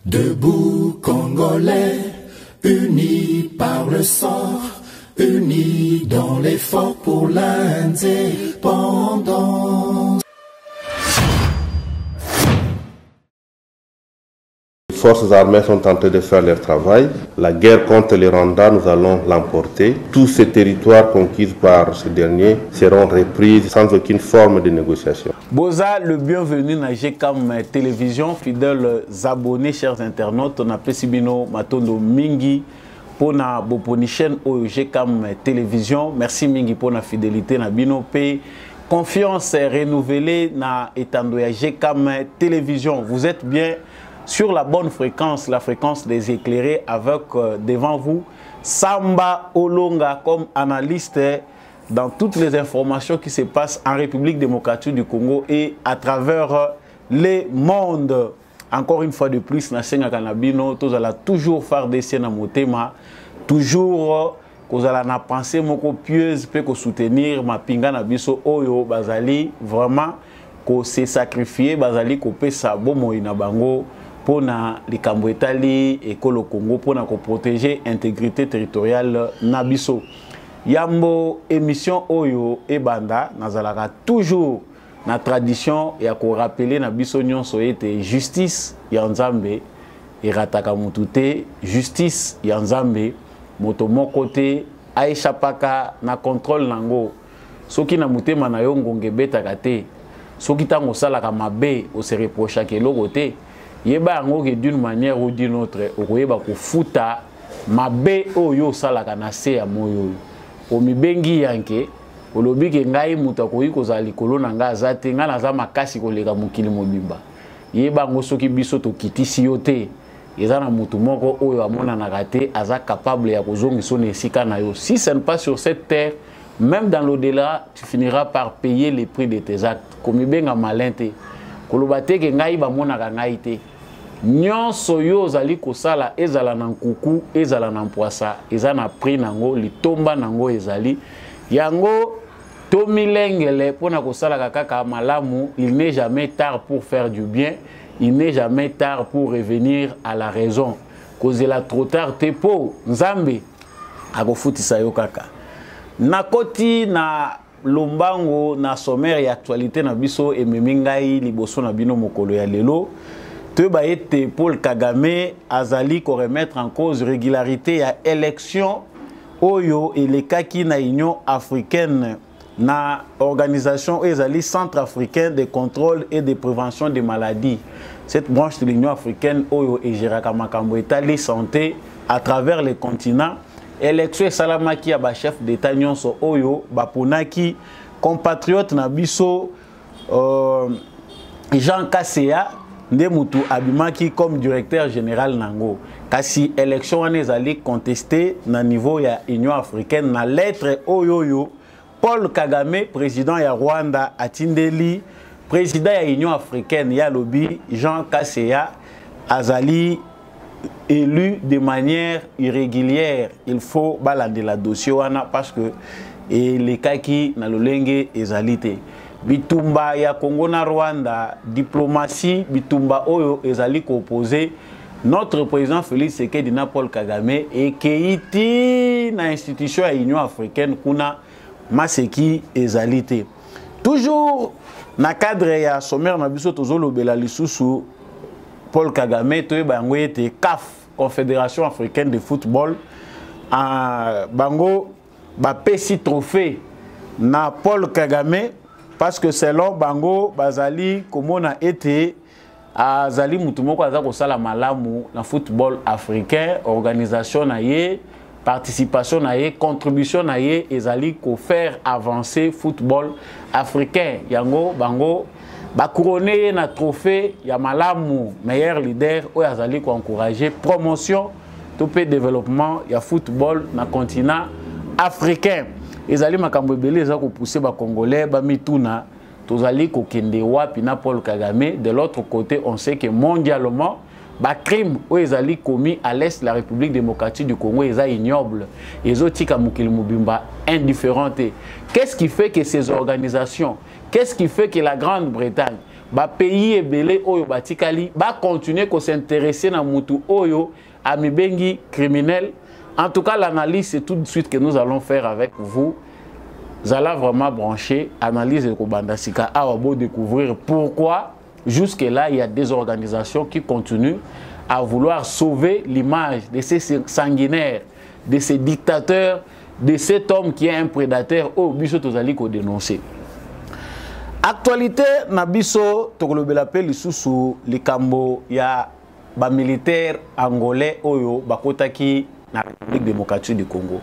Debout Congolais, unis par le sort, unis dans l'effort pour l'indépendance. Les forces armées sont en train de faire leur travail. La guerre contre les Rwandais, nous allons l'emporter. Tous ces territoires conquis par ce dernier seront repris sans aucune forme de négociation. Boza, le bienvenu à GCAM Télévision, fidèles abonnés, chers internautes. On appelle Sibino Matondo Mingi pour na boponi chaîne au GCAM Télévision. Merci Mingi pour la fidélité na bino pe. Confiance renouvelée na étandoya GCAM Télévision. Vous êtes bien sur la bonne fréquence, la fréquence des éclairés, avec devant vous Samba Olonga comme analyste dans toutes les informations qui se passent en République démocratique du Congo et à travers le monde. Encore une fois de plus, Nasenga Kanabino, tous allons toujours faire des scènes à motema, toujours qu'on allons na penser moko pieuse peut que soutenir ma pinga na biso oyo bazali vraiment qu'on se sacrifier bazali ko pesa bomo ina bango pour na likambo etali ekolo Congo pour na ko protéger intégrité territoriale na biso. Yambo émission Oyo et Banda nazalaka toujours na tradition ya ko rappeler na biso nyonso ete justice ya Nzambe irataka mutute, justice ya Nzambe moto moko te aishapaka na contrôle nango soki na mutema na yo ngonge betaka te soki tango salaka mabe o se reprocha ke loko te yeba ngo ke d'une manière ou d'une autre okoyeba ko futa mabe oyo salaka na se ya moyo omibengi yanke olobike ngai muta koyi kozala likolo na nga azate nga naza makasi koleka mokili mobimba yeba ngo soki biso tokitisi yo te eza na mutu moko oyo amonanaka te aza capable ya kozongisa na esika na yo. Si ce n'est pas sur cette terre, même dans l'au-delà, tu finiras par payer les prix de tes actes. Komibenga malin te koloba te ke ngai bamonaka ngai te nyonso yo ozali kosala ezala na nkuku ezala na mpwasa eza na prix nango litomba nango ezali yango tomilengele pona kosala kaka malamu. Il n'est jamais tard pour faire du bien, il n'est jamais tard pour revenir à la raison. Kozela trop tard te po Nzambe akofutisa yo kaka nakoti na lombango na sommaire ya actualité na biso ememi ngai liboso na bino mokolo ya lelo te ba ete Paul Kagame azali ko remettre en cause régularité ya élection oyo elekaki na Union africaine na organisation ezali centrafricain de contrôle et de prévention des maladies. Cette branche de l'Union africaine oyo ejiraka makambo etali santé à travers le continent. Élection salamaki ya ba chef d'état nyonso oyo baponaki compatriote na biso Jean Kasea nde mutu abimaki comme directeur général nango. Kasi élection wana ezali contesté na niveau ya Union africaine na lettre oyo Paul Kagame, président ya Rwanda, atindeli président ya Union africaine ya lobi Jean Kasea azali élu de manière irrégulière. Il faut balander la dossier wana parce que les kaki na lolenge ezalite bitumba ya Congo na Rwanda diplomatie bitumba oyo ezali ko opposer notre président Félix Tshisekedi na Paul Kagame et keiti na institution ya Union africaine kuna maseki ezalite toujours na cadre ya sommaire na biso tozolobela lisusu Paul Kagame toyeba yango ete CAF, Confédération africaine de football, bango bapesi trophée na Paul Kagame parce que selon bango bazali komona ete azali mutu moko aza kosala malamu na football africain, organisation na ye, participation na ye, contribution na ye ezali ko faire avancer football africain. Yango bango ba couronné na trophée ya malamu meilleur leader ou azali ko encourager promotion topé développement ya football na continent africain. Ezali makambo ebele eza ko pousser ba congolais ba mituna tozali ko kende wapi na Paul Kagame. De l'autre côté, on sait que mondialement ba crime ou ezali commis à l'est de la République démocratique du Congo eza ignoble. Ezotika mukili mubimba indifférente. Qu'est-ce qui fait que ces organisations, qu'est-ce qui fait que la Grande-Bretagne ba pays ebele oyo batikali ba continuer ko s'intéresser na mutu oyo amibengi criminel. En tout cas, l'analyse c'est tout de suite que nous allons faire avec vous. Vous allez vraiment brancher analyse de Kobandasika à découvrir pourquoi jusque là il y a des organisations qui continuent à vouloir sauver l'image de ces sanguinaires, de ces dictateurs, de cet homme qui est un prédateur au biso tozali ko dénoncer. Actualité na biso tokolobela pe lisusu likambo ya ba militaire angolais oyo bakotaki na République démocratique du Congo.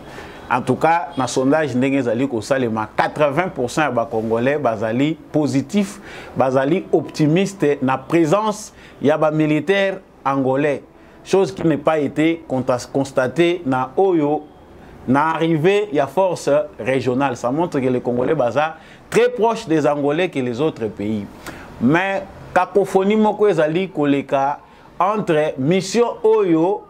En tout cas, dans le sondage, 80% des Congolais bazali positif, bazali optimiste dans la présence de militaires angolais. Chose qui n'a pas été constatée dans Oyo, dans l'arrivée de la force régionale. Ça montre que les Congolais sont très proches des Angolais que les autres pays. Mais cacophonie moko ezali koleka entre mission Oyo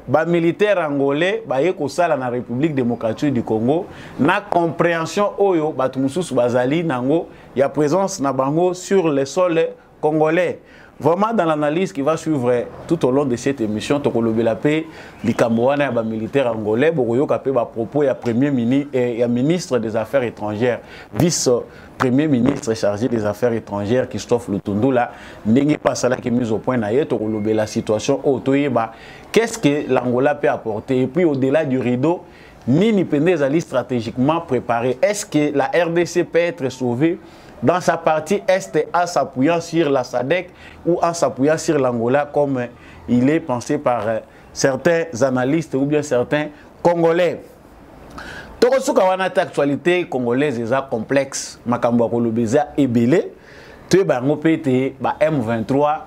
ba militaire angolais ba yeko sala na République démocratique du Congo na compréhension oyo batu mususu bazali nango ya présence na bango sur le sol congolais. Vraiment dans l'analyse qui va suivre tout au long de cette émission tokolobela pe likambo wana ya ba militaire angolais bokoyoka pe ba propos ya premier ministre et ya ministre des affaires étrangères vice premier ministre chargé des affaires étrangères Christophe Lutundula ndenge pasala ki mise au point na ye tokolobela situation otoyeba qu'est-ce que l'Angola peut apporter et puis au-delà du rideau Nini Pendezali stratégiquement préparé. Est-ce que la RDC peut être sauvée dans sa partie Est en s'appuyant sur la SADC ou en s'appuyant sur l'Angola comme il est pensé par certains analystes ou bien certains Congolais? Torosuka wana actualité congolaise est complexe. Makambo kolobeza ebele. Te bango pété ba M23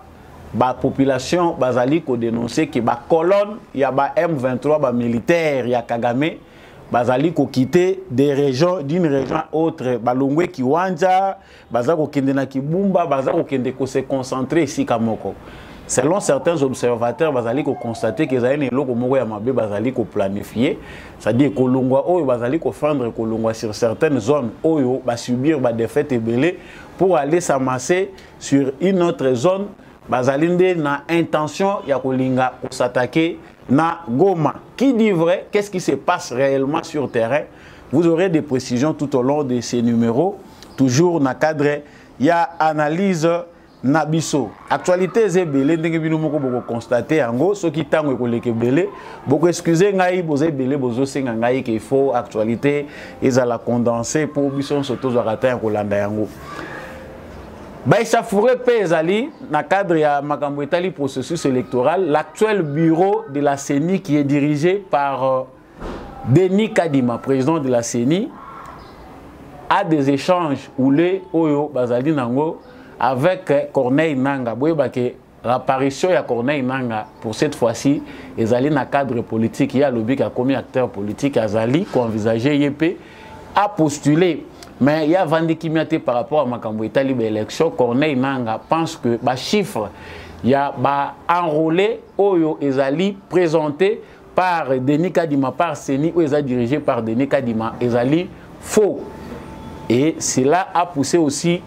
ba population bazali ko dénoncer que ba colonne ya ba M23 ba militaire ya Kagame bazali ko quitter des régions d'une région autre balongwe kiwanja bazako kende na Kibumba bazako kende ko se concentrer ici kamoko. Selon certains observateurs bazali ko constater que zaine loko moko ya mabe bazali ko planifier, c'est-à-dire ko longwa oyo bazali ko fendre ko longwa sur certaines zones oyo ba subir ba défaite ebele pour aller s'amasser sur une autre zone bazalinde na intention ya kolinga ko s'attaquer na Goma. Qui dit vrai? Qu'est-ce qui se passe réellement sur terrain? Vous aurez des précisions tout au long de ces numéros. Toujours na cadre ya analyse na biso. Actualité zebele ndenge bino moko boko constater yango soki tango ekoleke bele boko excuser ngai boze bele bozo senga ngai qu'il faut actualité ezala condenser pour biso soto zwarata kolanda yango. Baïsafouré Pezali, dans le cadre de Makambo Etali processus électoral, l'actuel bureau de la CENI qui est dirigé par Denis Kadima, président de la CENI, a des échanges ou les Oyo Bazali Nango avec Corneille Nanga. Vous voyez que l'apparition de Corneille Nanga, pour cette fois-ci, est allée dans le cadre politique. Il y a lobby qui a commis acteur politique, Azali, qui a envisagé YP, a postulé. Mais il y a Vandi Kimiate par rapport à Makambo Etali élection. Corneille Nanga pense que les chiffres, il y a enrôlé Oyo Ezali présenté par Denis Kadima, par Seni, ou Ezali dirigé par Denis Kadima, Ezali faux. Et cela a poussé aussi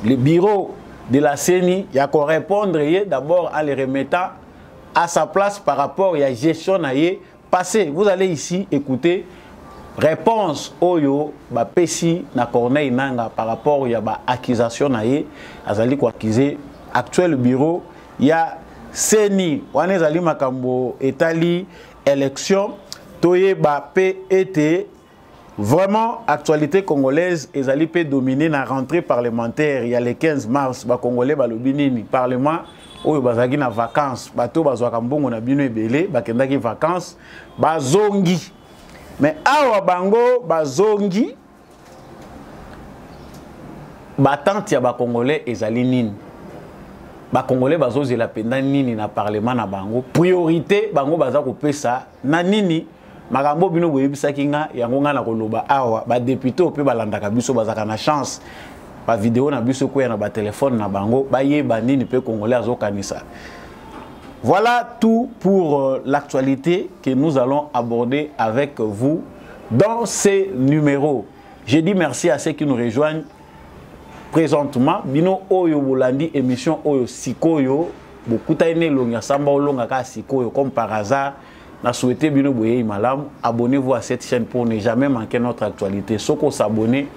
le bureau de la CENI, il y a qu'à répondre d'abord en les remettant à sa place par rapport à la gestion passée. Vous allez ici écouter réponse Oyo ba pesi na Corneille Nanga par rapport à l'accusation naie azali ko accuser actuel bureau il y a CENI wana ezali makambo etali élection toye ba PET vraiment actualité congolaise ezali pe dominer na rentrée parlementaire il y a le 15 mars ba congolais ba lobinini parlement oyo bazaki na vacances bato bazwaka mbongo na bino ebele bakendaki vacances bazongi. Mais awa bango bazongi batante ya ba congolais ezali nini ba congolais bazozela penda nini na parlement na bango priorité bango baza kopesa na nini makambo bino boyebisaki nga yango nga na koloba awa ba député pe balandaka biso bazaka na chance ba vidéo na biso ko ya na ba téléphone na bango bayeba nini pe congolais azokanisa. Voilà tout pour l'actualité que nous allons aborder avec vous dans ces numéros. Je dis merci à ceux qui nous rejoignent présentement bino oyo bolandi émission oyo sikoyo bokuta ene longa samba olonga ka sikoyo comme par hasard na souhaité bino boye malam abonnez-vous à cette chaîne pour ne jamais manquer notre actualité. Soko s'abonner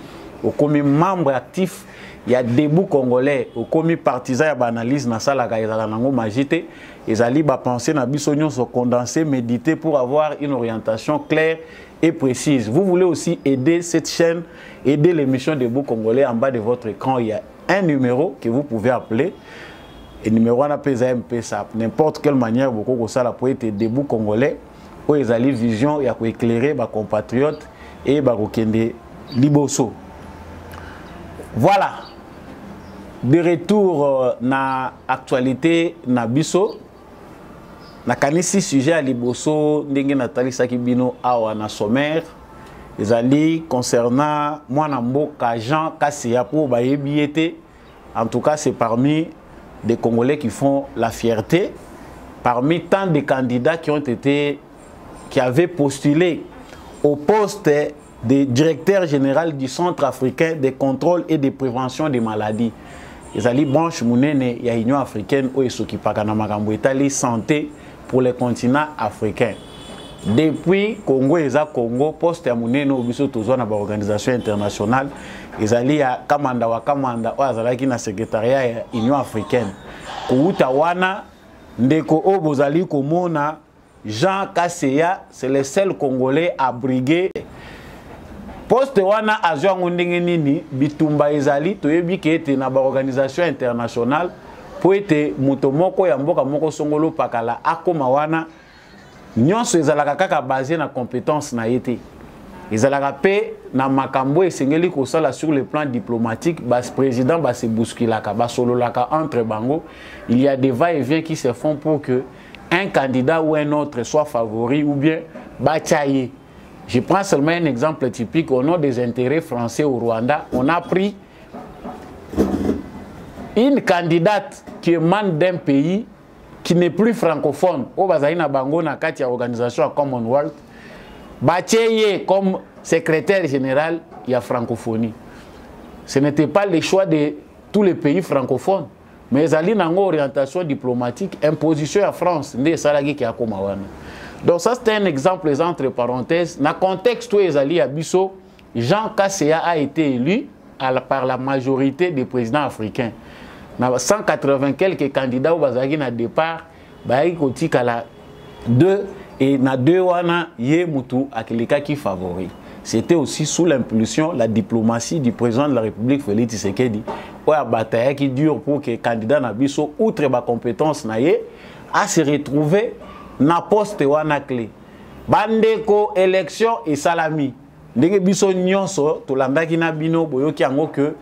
au commis membre actif il y a Debout Congolais au commis partisan ya analyse na sala ka ezala nango magité ezali ba penser na biso nyonso condenser méditer pour avoir une orientation claire et précise. Vous voulez aussi aider cette chaîne, aider l'émission Debout Congolais. En bas de votre écran, il y a un numéro que vous pouvez appeler. Et numéro on appelle ça n'importe quelle manière beaucoup ça la pour être Debout Congolais où ils ont vision il y a éclairer ba compatriotes et ba kokende liboso. Voilà. De retour na actualité na biso. Na kanisi sujet à liboso ndenge Nathalie Sakibino awa na sommaire ezali concernant mwana mboka Jean Kassia pour bayebiete. En tout cas c'est parmi des Congolais qui font la fierté, parmi tant de candidats qui avaient postulé au poste de directeur général du Centre africain de contrôle et de prévention des maladies. Ezali branche munene ya Union africaine ou esokipaka na makambo etali santé pour le continent africain. Depuis Congo eza Congo poste ya munene obiso tozwa na ba organisation internationale ezali ya kamanda wa kamanda o azalaki na secrétariat ya Union africaine. Kouta wana ndeko o bozali komona Jean Kassia c'est le seul Congolais à briguer poste wana azwa ngondenge nini bitumba ezali toyebi ke ete na ba organisation internationale po ete moto moko ya mboka moko songolo pakala akoma wana nyonso ezalaka kaka basé na compétence na yete ezalaka pe na makambo esengeli kosala sur le plan diplomatique bas président bas se bousculaka basololaka entre bango il y a des va-et-vient qui se font pour que un candidat ou un autre soit favori ou bien bachaye. Je prends seulement un exemple typique au nom des intérêts français au Rwanda. On a pris une candidate qui émane d'un pays qui n'est plus francophone. Au Bazaïna Bango, na kati ya organisation à Commonwealth, Bacheye comme secrétaire général, il y a francophonie. Ce n'était pas le choix de tous les pays francophones, mais il y a une orientation diplomatique, imposition à France, ne salagi qui a comme donc ça c'est un exemple entre parenthèses. Dans le contexte où Ezali Abisso, Jean Kassia a été élu par la majorité des présidents africains. Dans 180 quelques candidats au Bazagi na départ, Baï Koti Kala 2 et na 2 wana Ye Moutou Akilika qui favori. C'était aussi sous l'impulsion, la diplomatie du président de la République Félix Tshisekedi. Où la bataille qui dure pour que les candidats Nabisso, outre ma compétence naie, à se retrouver na poste wana clé bandeko élection et salami ndenge biso nyonso to landaki na bino boyoki yango que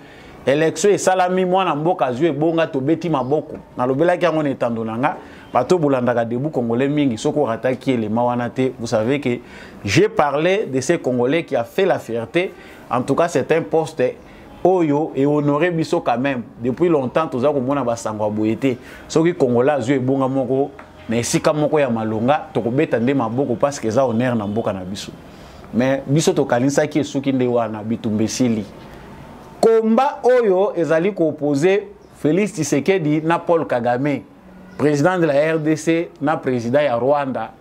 élection et salami mwana mboka zwe bonga to beti maboko na lobelaki yango na etando nanga bato bolandaka Debout Congolais mingi soko rataki le mawana te. Vous savez que j'ai parlé de ces Congolais qui a fait la fierté. En tout cas c'est un poste oyo et honoré biso quand même depuis longtemps toza ko mona basangwa boyete soki Congolais zwe bonga moko mais si comme moko ya malonga to kobeta nde maboko parce que ça honneur na mboka na biso mais biso to kalinsa ki esuki nde wana bitumbesili komba oyo ezali ko opposer Félix Tshisekedi na Paul Kagame président de la RDC na président ya Rwanda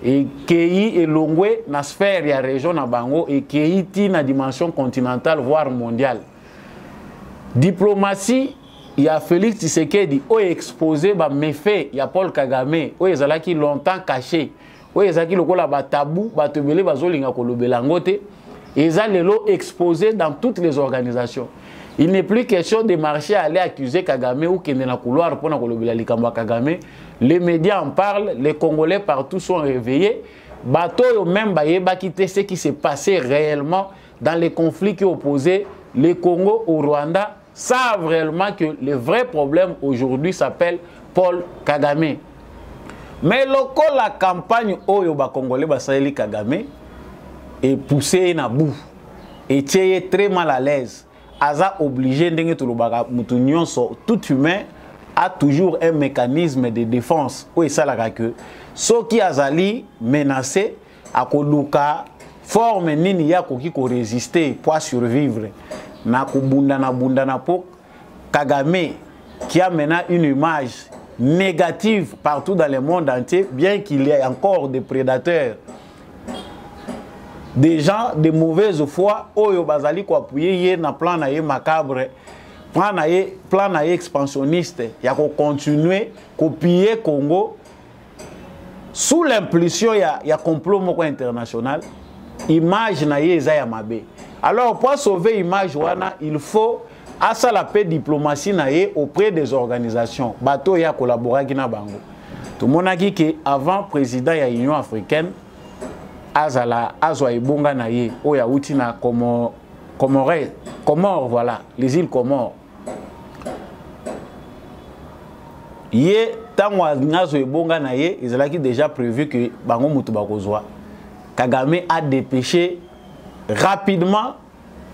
et kei elongwe na sphère ya région na bango et kei ti na dimension continentale voire mondiale diplomatie. Il y a Félix Tshisekedi qui a exposé les méfaits. Il y a Paul Kagame qui longtemps caché. Il a tabou, ils ont exposé dans toutes les organisations. Il n'est plus question de marcher à aller accuser Kagame ou qu'il est dans le couloir pour Kagame. Les médias en parlent, les Congolais partout sont réveillés. Bateau même quitter ce qui s'est passé réellement dans les conflits qui opposaient le Congo au Rwanda. Savent réellement que le vrai problème aujourd'hui s'appelle Paul Kagame. Mais lorsque la campagne Oyo ba Congolais Basali Kagame est poussée na bout et est très mal à l'aise, Aza obligé d'engager tout le bagage, tout humain a toujours un mécanisme de défense. Oui, ça la que ceux qui azali menacé à koluka forme nini ya koki ko résister pour survivre. na bundana po Kagame qui a maintenant une image négative partout dans le monde entier, bien qu'il y ait encore des prédateurs, des gens de mauvaise foi, oyo bazali ko appuyer na plan na ye macabre, plan na ye expansionniste, ya ko continuer copier Congo sous l'impulsion ya complot moko international, image na ye eza ya mabe. Alors pour sauver image wana, il faut asa la paix diplomatie na ye auprès des organisations. Bato ya collaborer na bango. Tout monde a dit que avant président ya Union africaine azwa ebonga na ye oya uti na Comores, voilà, les îles Comores. Ye tango azwa ebonga na ye, ils ont déjà prévu que bango mutu bakozwa. Kagame a dépêché rapidement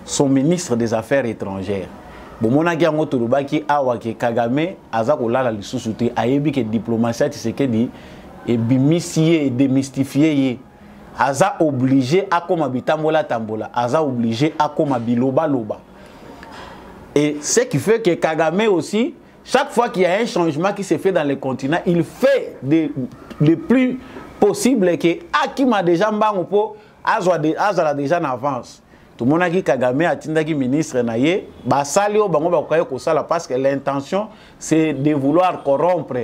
son ministre des Affaires étrangères. Bomonaki yango tolobaki awa ke Kagame aza kolala lisusu te ayebi ke diplomatie Tshisekedi et bimisier et démystifier aza obligé à koma bitambola tambola, aza obligé à koma biloba loba. Et ce qui fait que Kagame aussi, chaque fois qu'il y a un changement qui se fait dans le continent, il fait le plus possible que Akima déjà mbangopo azala déjà en avance. Tout le monde a dit Kagame a tindaki ministre naye, basali o bango bakoye ko sala parce que l'intention c'est de vouloir corrompre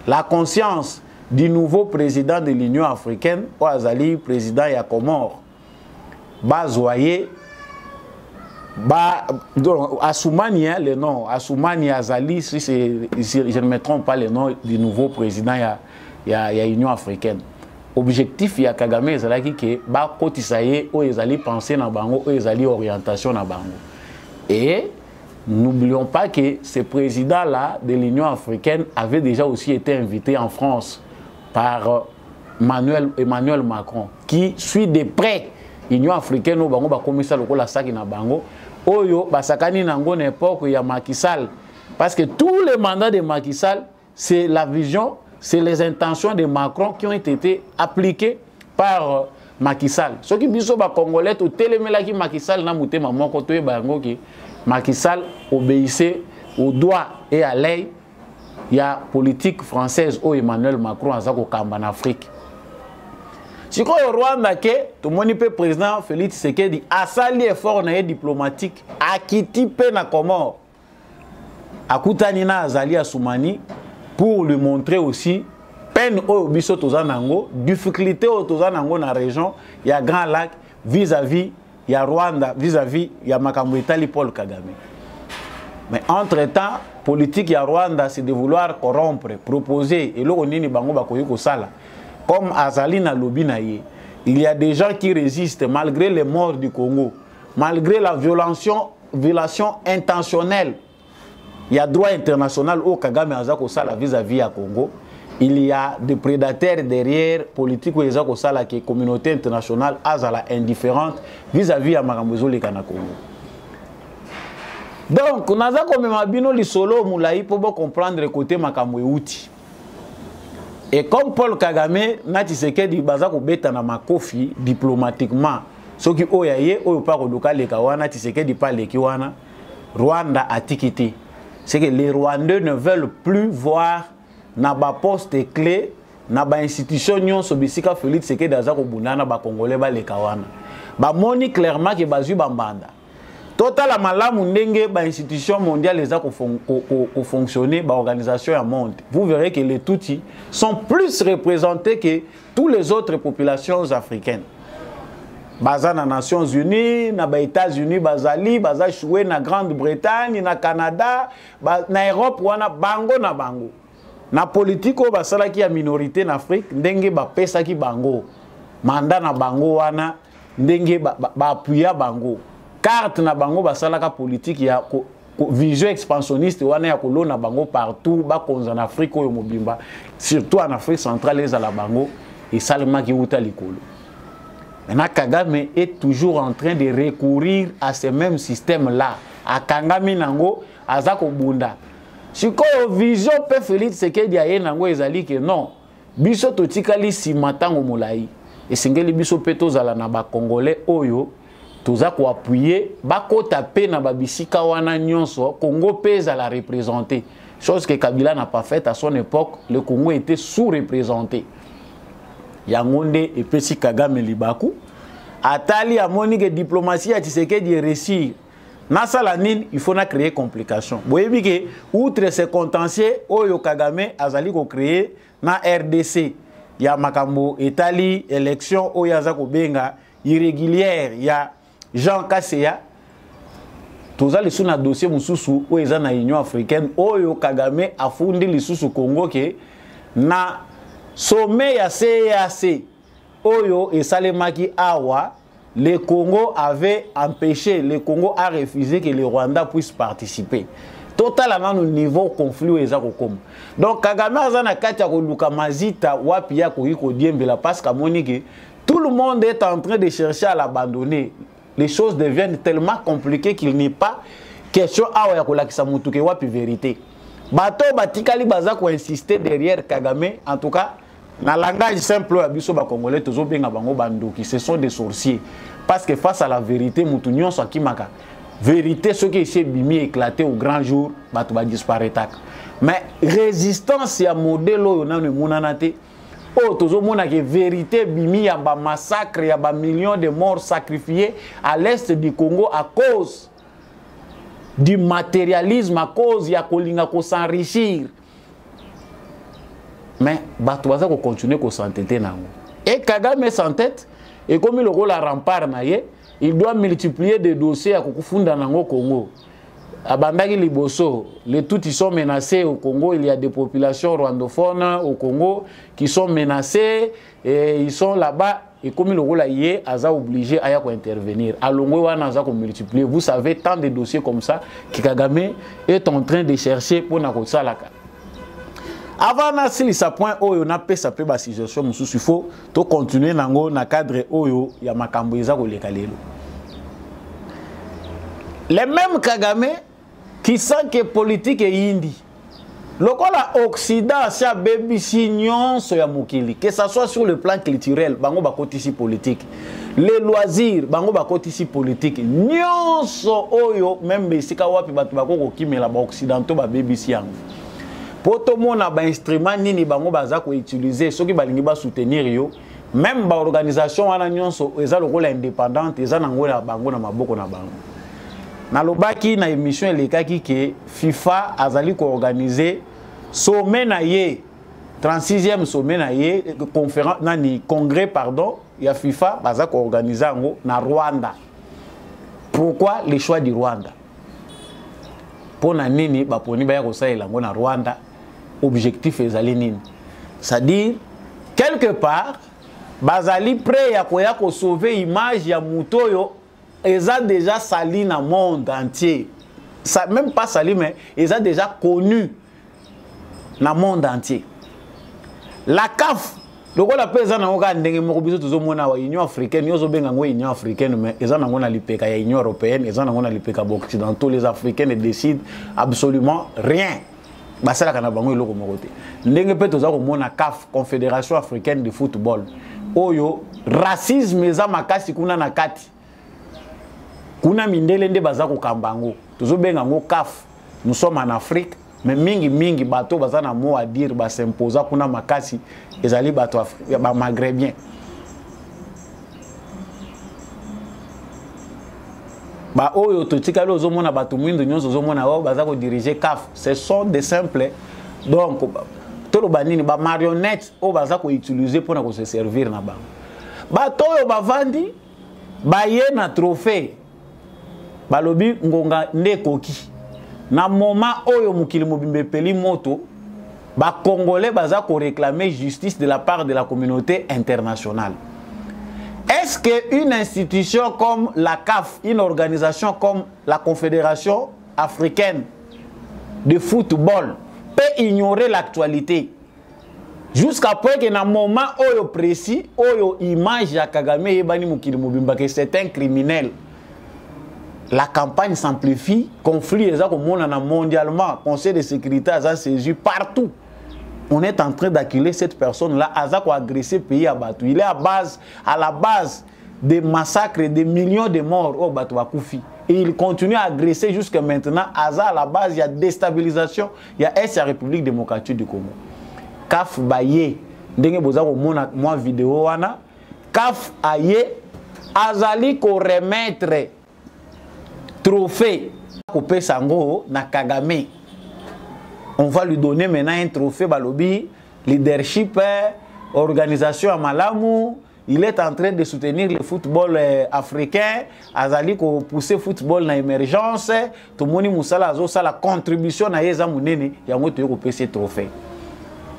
la conscience du nouveau président de l'Union africaine, ou azali président ya Comores. Bazoye Assoumani, le nom Assoumani Azali, si je ne me trompe pas le nom du nouveau président ya Union africaine. Objectif ya Kagame ezalaki ke ba kotisa ye o ezali penser na bango o ezali orientation na bango. Et n'oublions pas que ce président là de l'Union africaine avait déjà aussi été invité en France par Emmanuel Macron qui suit de près l'Union africaine au bango ba komisa lokola saki na bango oyo basakani nango na époque ya Macky Sall, parce que tous les mandats de Macky Sall c'est la vision, c'est les intentions de Macron qui ont été appliquées par Macky Sall. Ceux qui disent que les Congolais, tout téléméla qui Macky Sall n'a mouté maman côté bango qui Macky Sall obéissait au droit et à l'œil. Il y a politique française où Emmanuel Macron a zako kamba en Afrique. Si quoi au Rwanda que tout le monde peut président Félix Tshisekedi a sali effort na diplomatique a quitté na Comores. A kutanina azali Assoumani pour lui montrer aussi peine au biso tozanango, difficulté au tozanango na région, il y a Grand Lac vis-à-vis il y a Rwanda vis-à-vis il y a makambo Itali Paul Kagame. Mais entre-temps, politique ya Rwanda c'est de vouloir corrompre, proposer et lo nini bango bakoyi ko sala. Comme azali na lobi na ye, il y a des gens qui résistent malgré les morts du Congo, malgré la violation intentionnelle. Il y a droit international au Kagame azako sala vis-à-vis à Congo. Il y a des prédateurs derrière politique où azako sala que communauté internationale azala indifférente vis-à-vis à makambozo le kana Congo. Donc on azako memabino li solo moulayi pour comprendre le côté makambo outi. Et comme Paul Kagame na Tshisekedi bazako beta na makofi diplomatiquement, ce qui oyaye oyo pa kodoka le kawana Tshisekedi pa le kiwana Rwanda a tikiti. C'est que les Rwandais ne veulent plus voir na poste clé na institution nyon sobisika Félix Tshisekedi azako bunana ba Congolais ba le kawana. Ba moni clairement que bazu bambanda. Total la malamu ndenge ba institution mondiale les a fonctionner ba organisation ya monde. Vous verrez que les Tutsis sont plus représentés que toutes les autres populations africaines. Baza na Nations Unies, na ba États-Unis, bazali, baza choué na Grande-Bretagne, na Canada, na Europe wana bango na bango. Na politiko basala ki ya minorité en Afrique, ndenge ba pesa ki bango. Manda na bango wana, ndenge ba appuya bango. Carte na bango basala ka politique ya vision expansionniste wana ya kolona bango partout, ba konza en Afrique oyo mobimba, surtout en Afrique centrale les ala bango et salma ki uta likolo. Maintenant, Kagame est toujours en train de recourir à ce même système-là. À Kangami Nango, à Zako Bunda. Si vous vision peut Félix Tshisekedi a Nango ezali que non. Biso totikali si matango molai. Et singeli biso peto zala na ba Congolais oyo toza ko appuyer bakota pe na babisika wana nyonso Congo pesa la représenter, chose que Kabila n'a pas faite à son époque. Le Congo était sous-représenté. Yangonde et pesi Kagame libaku atali amoni que diplomatie a Tshisekedi réussir na salanine, il faut na créer complication. Boyebi que outre ces contentieux oyo Kagame azali ko créer na RDC ya makambo etali élection oyo azako benga irrégulière ya Jean Kasseya, toza le sous na dossier mususu oyo eza na Union africaine oyo Kagame afundi lisusu Congo ke na sommet ya CEAC oyo et salemaki awa. Le Congo avait empêché, le Congo a refusé que le Rwanda puisse participer. Totalement au niveau conflit où ils ont comme. Donc Kagame azana katia ko luka mazita wapi ya ko diembela parce que monike tout le monde est en train de chercher à l'abandonner. Les choses deviennent tellement compliquées qu'il n'est pas question awa ya ko lakisa mutuke wapi vérité. Bato batikali baza ko insister derrière Kagame, en tout cas dans le langage simple, Congolais, ce sont des sorciers. Parce que face à la vérité, Moutounion soit Kimaka. Vérité, ce qui est bimi éclaté au grand jour, va disparaître. Mais résistance, il y a un modèle, il y a un monanate. Oh, toujours mona que vérité, bimi, il y a un massacre, il y a un million de morts sacrifiés à l'est du Congo à cause du matérialisme, à cause, il y a qu'on s'enrichir. Mais bato baza ko continuer ko s'entêter nango. Et Kagame s'entête et comme il rôle à rempart na ye, il doit multiplier des dossiers à kokufunda nango Congo. Abandaki liboso, les tout ils sont menacés au Congo, il y a des populations rwandophones au Congo qui sont menacées et ils sont là-bas et comme il rôle à ye, aza obligé à intervenir. Alongo wana aza ko multiplier. Vous savez tant de dossiers comme ça que Kagame est en train de chercher pour na ko salaka. Avant de sa point oyo na pesa pe ba situation mususu, il faut to continuer nango na cadre oyo ya makambo eza ko lekalelo. Les mêmes Kagame qui sent que politique est indi. Lokola Occident sa baby nyonso ya mokili, que ça soit sur le plan culturel, bango ba kotisi politique. Les loisirs, bango ba kotisi politique. Nyonso oyo même besika wapi batu bako kimela ba occidentaux ba baby yango. Pour tout le monde a un instrument nini bango baza ko utiliser ceux qui balingi ba soutenir yo même ba organisation wana nyonso eza lokola indépendante eza nango na bango na maboko na bango na lobaki na émission elekaki ke FIFA azali ko organiser sommet na ye 36e sommet na ye conférence nani congrès pardon ya FIFA baza ko organiser ngo na Rwanda. Pourquoi le choix du Rwanda? Pour na nini ba poni ba ya ko saela ngo na Rwanda? Objectif ezali nini, c'est-à-dire quelque part bazali prêt ya ko sauver image ya mutoyo eza déjà sali na monde entier, ça même pas sali mais eza déjà connu na monde entier. La CAF lokola pesa na ngoka ndenge moko biso tozomona wa Union africaine yozo benga ngo Union africaine mais eza na ngona lipeka ya Union européenne, eza na ngona lipeka occidentaux, les africains ne décident absolument rien. Basala kana bango eloko mokote ndenge pe toza ko mona CAF, Confédération africaine de football oyo racisme eza makasi kuna na kati kuna mindele nde baza ko kambango tozo benga ngo CAF. Nous sommes en Afrique mais mingi bato baza na mot à dire ba s'imposer kuna makasi ezali bato ba maghrébien. Ba oyo totikali ozomona bato mwindo nyonso ozomona o baza ko diriger CAF, ce sont des simples donc tolo banini ba marionnettes o baza ko utiliser pour na ko se servir na bango. Bato oyo bavandi ba ye na trophée balobi ngonga ndekoki na moment oyo mukili mobimbe peli moto ba congolais baza ko réclamer justice de la part de la communauté internationale. Est-ce qu'une institution comme la CAF, une organisation comme la Confédération africaine de football peut ignorer l'actualité jusqu'à point que dans un moment précis, où image de Kagame ebani mukili mobimba que c'est un criminel? La campagne s'amplifie, conflit mondialement, Conseil de sécurité a saisi partout. On est en train d'acculer cette personne-là, Azako agressé pays à Batou. Il est à la base des massacres, des millions de morts au Batouakoufi. Et il continue à agresser jusqu'à maintenant. À la base, il y a déstabilisation. Il y a la République démocratique du Congo. Kaf Baye, ndenge bozako mona moi vidéo wana. Kaf Aye, azali ko remettre trophée Kopé Sango na Kagame. On va lui donner maintenant un trophée Balobi, leadership, organisation à Malamou. Il est en train de soutenir le football africain. Azali ko pousser football na émergence. Tout moni musala azo sa la contribution na yeza munene ya ngoto yo kopé ce trophée.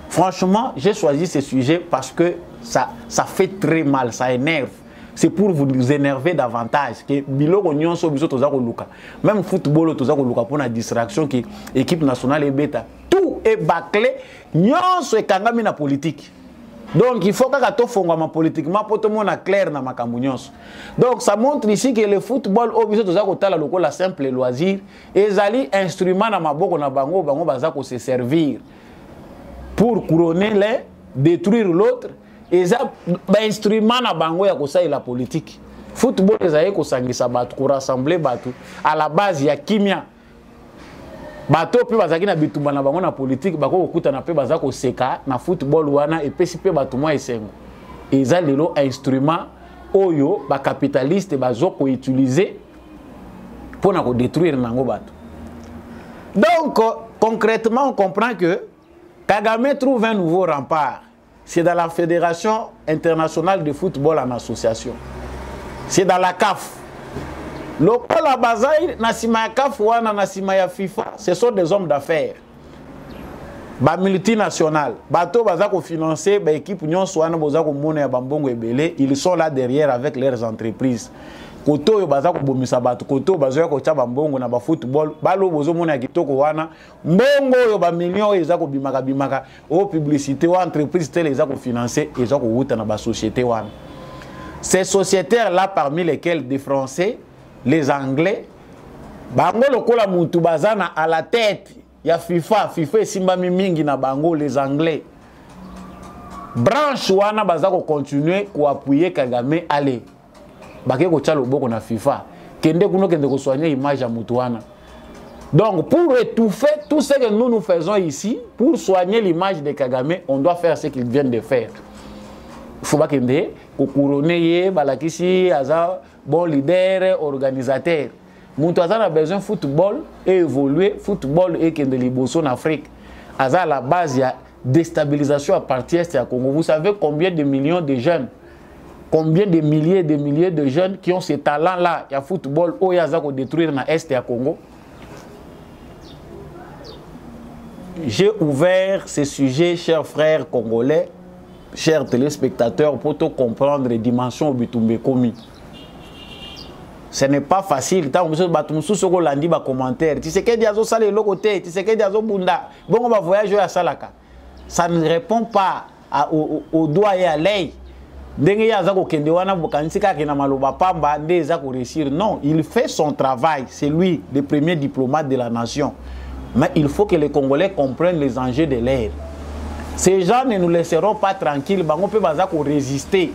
Franchement, j'ai choisi ce sujet parce que ça fait très mal, ça énerve. C'est pour vous énerver davantage. Que biloko nyonso biso toza ko luka. Même football toza ko luka pour la distraction qui équipe nationale est bêta. Tout est bâclé. Nyonso ekangami na politique. Donc il faut que to fongama politiquement pour tout le monde clair na makambo nyonso. Donc ça montre ici que le football au biso toza ko tala lokola simple loisir ezali instrument na maboko na bango baza ko se servir pour couronner les détruire l'autre. Et ça, instrument na bango ya kosa la politique. Football ezali ko sangisa batu ko rassembler batu à la base ya kimia. Bato pe bazaki na bitumba na bango na politique bako kokuta na pe bazako seka na football wana et pesi pe bato mwa esengo. Eza lelo instrument oyo ba capitaliste bazoko utiliser pour na ko détruire nango bato. Donc concrètement on comprend que Kagame trouve un nouveau rempart. C'est dans la Fédération internationale de football en association. C'est dans la CAF. Lokola Bazaï, Nasima ya CAF wana Nasima ya FIFA, ce sont des hommes d'affaires. Ba multinationales. Bato bazako financer ba équipe nyonso wana bozako mona ya bambongo ebele, ils sont là derrière avec leurs entreprises. Koto yo bazako bomisa bato, koto bazoya ko tshaba mbongo na ba football, balo bozo mona ya kitoko wana, mbongo yo ba millions ezako bimaka o publicité wa entreprise telle ezako financer, ezako wuta na ba société wana. Ces sociétaires là parmi lesquels des Français, les Anglais, bango lokola mutu bazana à la tête ya FIFA simba mingi na bango les Anglais. Branche wana bazako continuer ko appuyer Kagame aller. Bake ko tshalo boko na FIFA. Kende kuno kende ko soigner image ya mutu wana. Donc pour étouffer tout ce que nous faisons ici, pour soigner l'image de Kagame, on doit faire ce qu'ils viennent de faire. Faut pas kende ko couronner balakisi aza bon leader, organisateur. Moutou a besoin de football et évoluer. Football et kende liboso en Afrique. À la base, il y a déstabilisation à partir de Congo. Vous savez combien de millions de jeunes, combien de milliers de jeunes qui ont ce talent-là, il y a football, où il y a détruire dans l'Est de Congo. J'ai ouvert ce sujet, chers frères congolais, chers téléspectateurs, pour tout comprendre les dimensions du Bitumbe Komi. Ce n'est pas facile. Tant que vous avez des commentaires, tu sais que Diazo sale le côté, tu sais que Diazo bunda. Bon, on va voyager à Salaka. Ça ne répond pas au doigt et à l'œil. Non, il fait son travail. C'est lui, le premier diplomate de la nation. Mais il faut que les Congolais comprennent les enjeux de l'air. Ces gens ne nous laisseront pas tranquilles. On peut résister.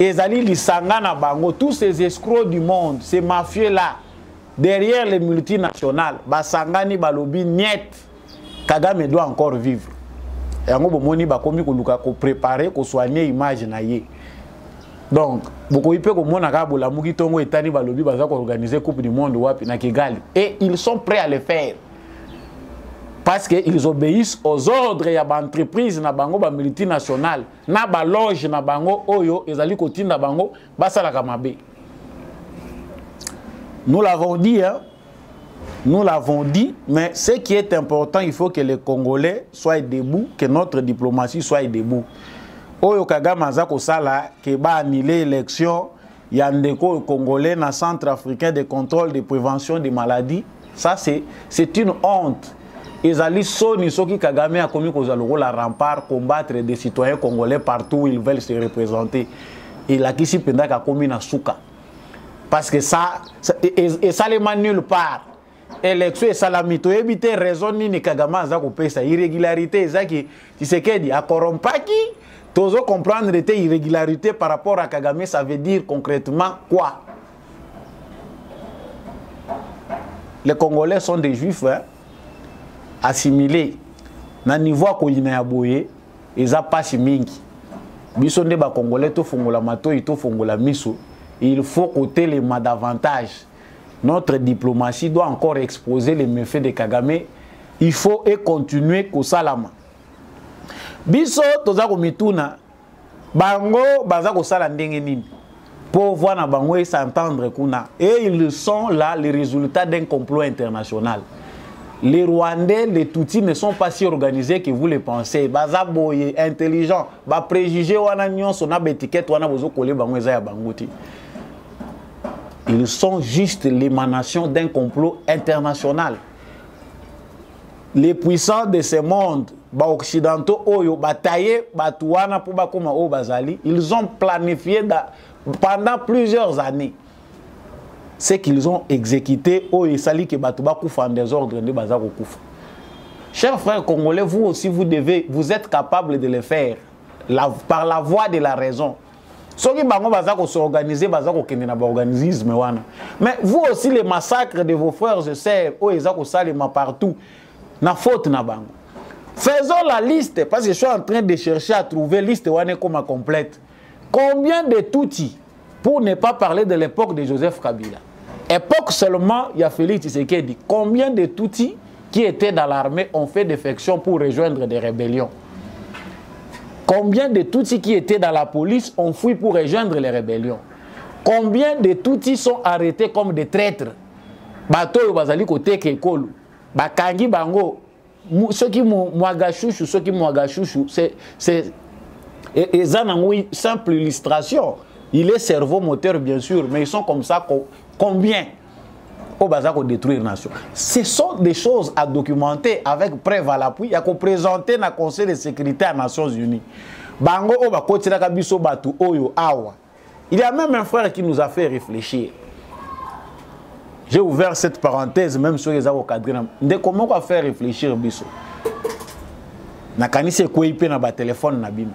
Ezali Lisangana Bango, tous ces escrocs du monde, ces mafieux-là, derrière les multinationales, Basangani Balobi, Niet, Kagame doit encore vivre. Et on va préparer, soigner l'image. Donc, organiser la Coupe du Monde et ils sont prêts à le faire. Parce qu'ils obéissent aux ordres de l'entreprise na bango ba multinationale na ba loge na bango oyo ezali kotinda bango basala kamabe. Nous l'avons dit, hein? Nous l'avons dit, mais ce qui est important, il faut que les Congolais soient debout, que notre diplomatie soit debout. Oyo Kagame azako sala ke ba annuler l'élection yandeko congolais na centre africain de contrôle de prévention des maladies. Ça c'est une honte. Ezali soni soki Kagame a commis la rempart combattre des citoyens congolais partout où ils veulent se représenter. Et la kisi penda ka commis na suka. Parce que ça les mène nulle part. Élection et salamito éviter raison ni Kagame za ko pesa irrégularité ezaki Tshisekedi a corrompaki Tous comprendre des irrégularités par rapport à Kagame, ça veut dire concrètement quoi? Les Congolais sont des juifs hein, assimilés. Na niveau koyina ya boye, eza pasi mingi. Biso nde ba Congolais to fongola mato to fongola miso. Il faut côté les davantage. Notre diplomatie doit encore exposer les méfaits de Kagame. Il faut et continuer kosalama. Biso toza ko mituna bango baza ko sala ndenge nini pour voir na bango et s'entendre kuna et ils sont là les résultats d'un complot international. Les Rwandais, les Tutsis ne sont pas si organisés que vous le pensez. Baza boye intelligent, ba préjugé wana nyonso na étiquette wana bozo coller bango eza ya bangoti. Ils sont juste l'émanation d'un complot international. Les puissants de ce monde, occidentaux, ils ont planifié pendant plusieurs années ce qu'ils ont exécuté en désordre. Chers frères congolais, vous aussi, vous êtes capables de le faire par la voie de la raison. Mais vous aussi, les massacres de vos frères et sœurs, partout, na faute na bango. Faisons la liste, parce que je suis en train de chercher à trouver liste comme complète. Combien de Tutsis, pour ne pas parler de l'époque de Joseph Kabila, époque seulement, il y a Félix Tshisekedi, combien de Tutsis qui étaient dans l'armée ont fait défection pour rejoindre des rébellions? Combien de Tutsis qui étaient dans la police ont fui pour rejoindre les rébellions? Combien de Tutsis sont arrêtés comme des traîtres? Bato bazali kote kekolu. Bakangi bango, ceux qui mwagashushu, c'est une simple illustration. Il est cerveau moteur bien sûr, mais ils sont comme ça. Combien au bazar qu'on détruire nation? Ce sont des choses à documenter avec preuve à l'appui. Il y a qu'on présenter dans le Conseil de sécurité des Nations Unies. Bango oba kotira kabiso batu oyo awa. Il y a même un frère qui nous a fait réfléchir. J'ai ouvert cette parenthèse, même sur les avocats. Comment on va faire réfléchir biso? Nakani se kouipe na ba téléphone na bim.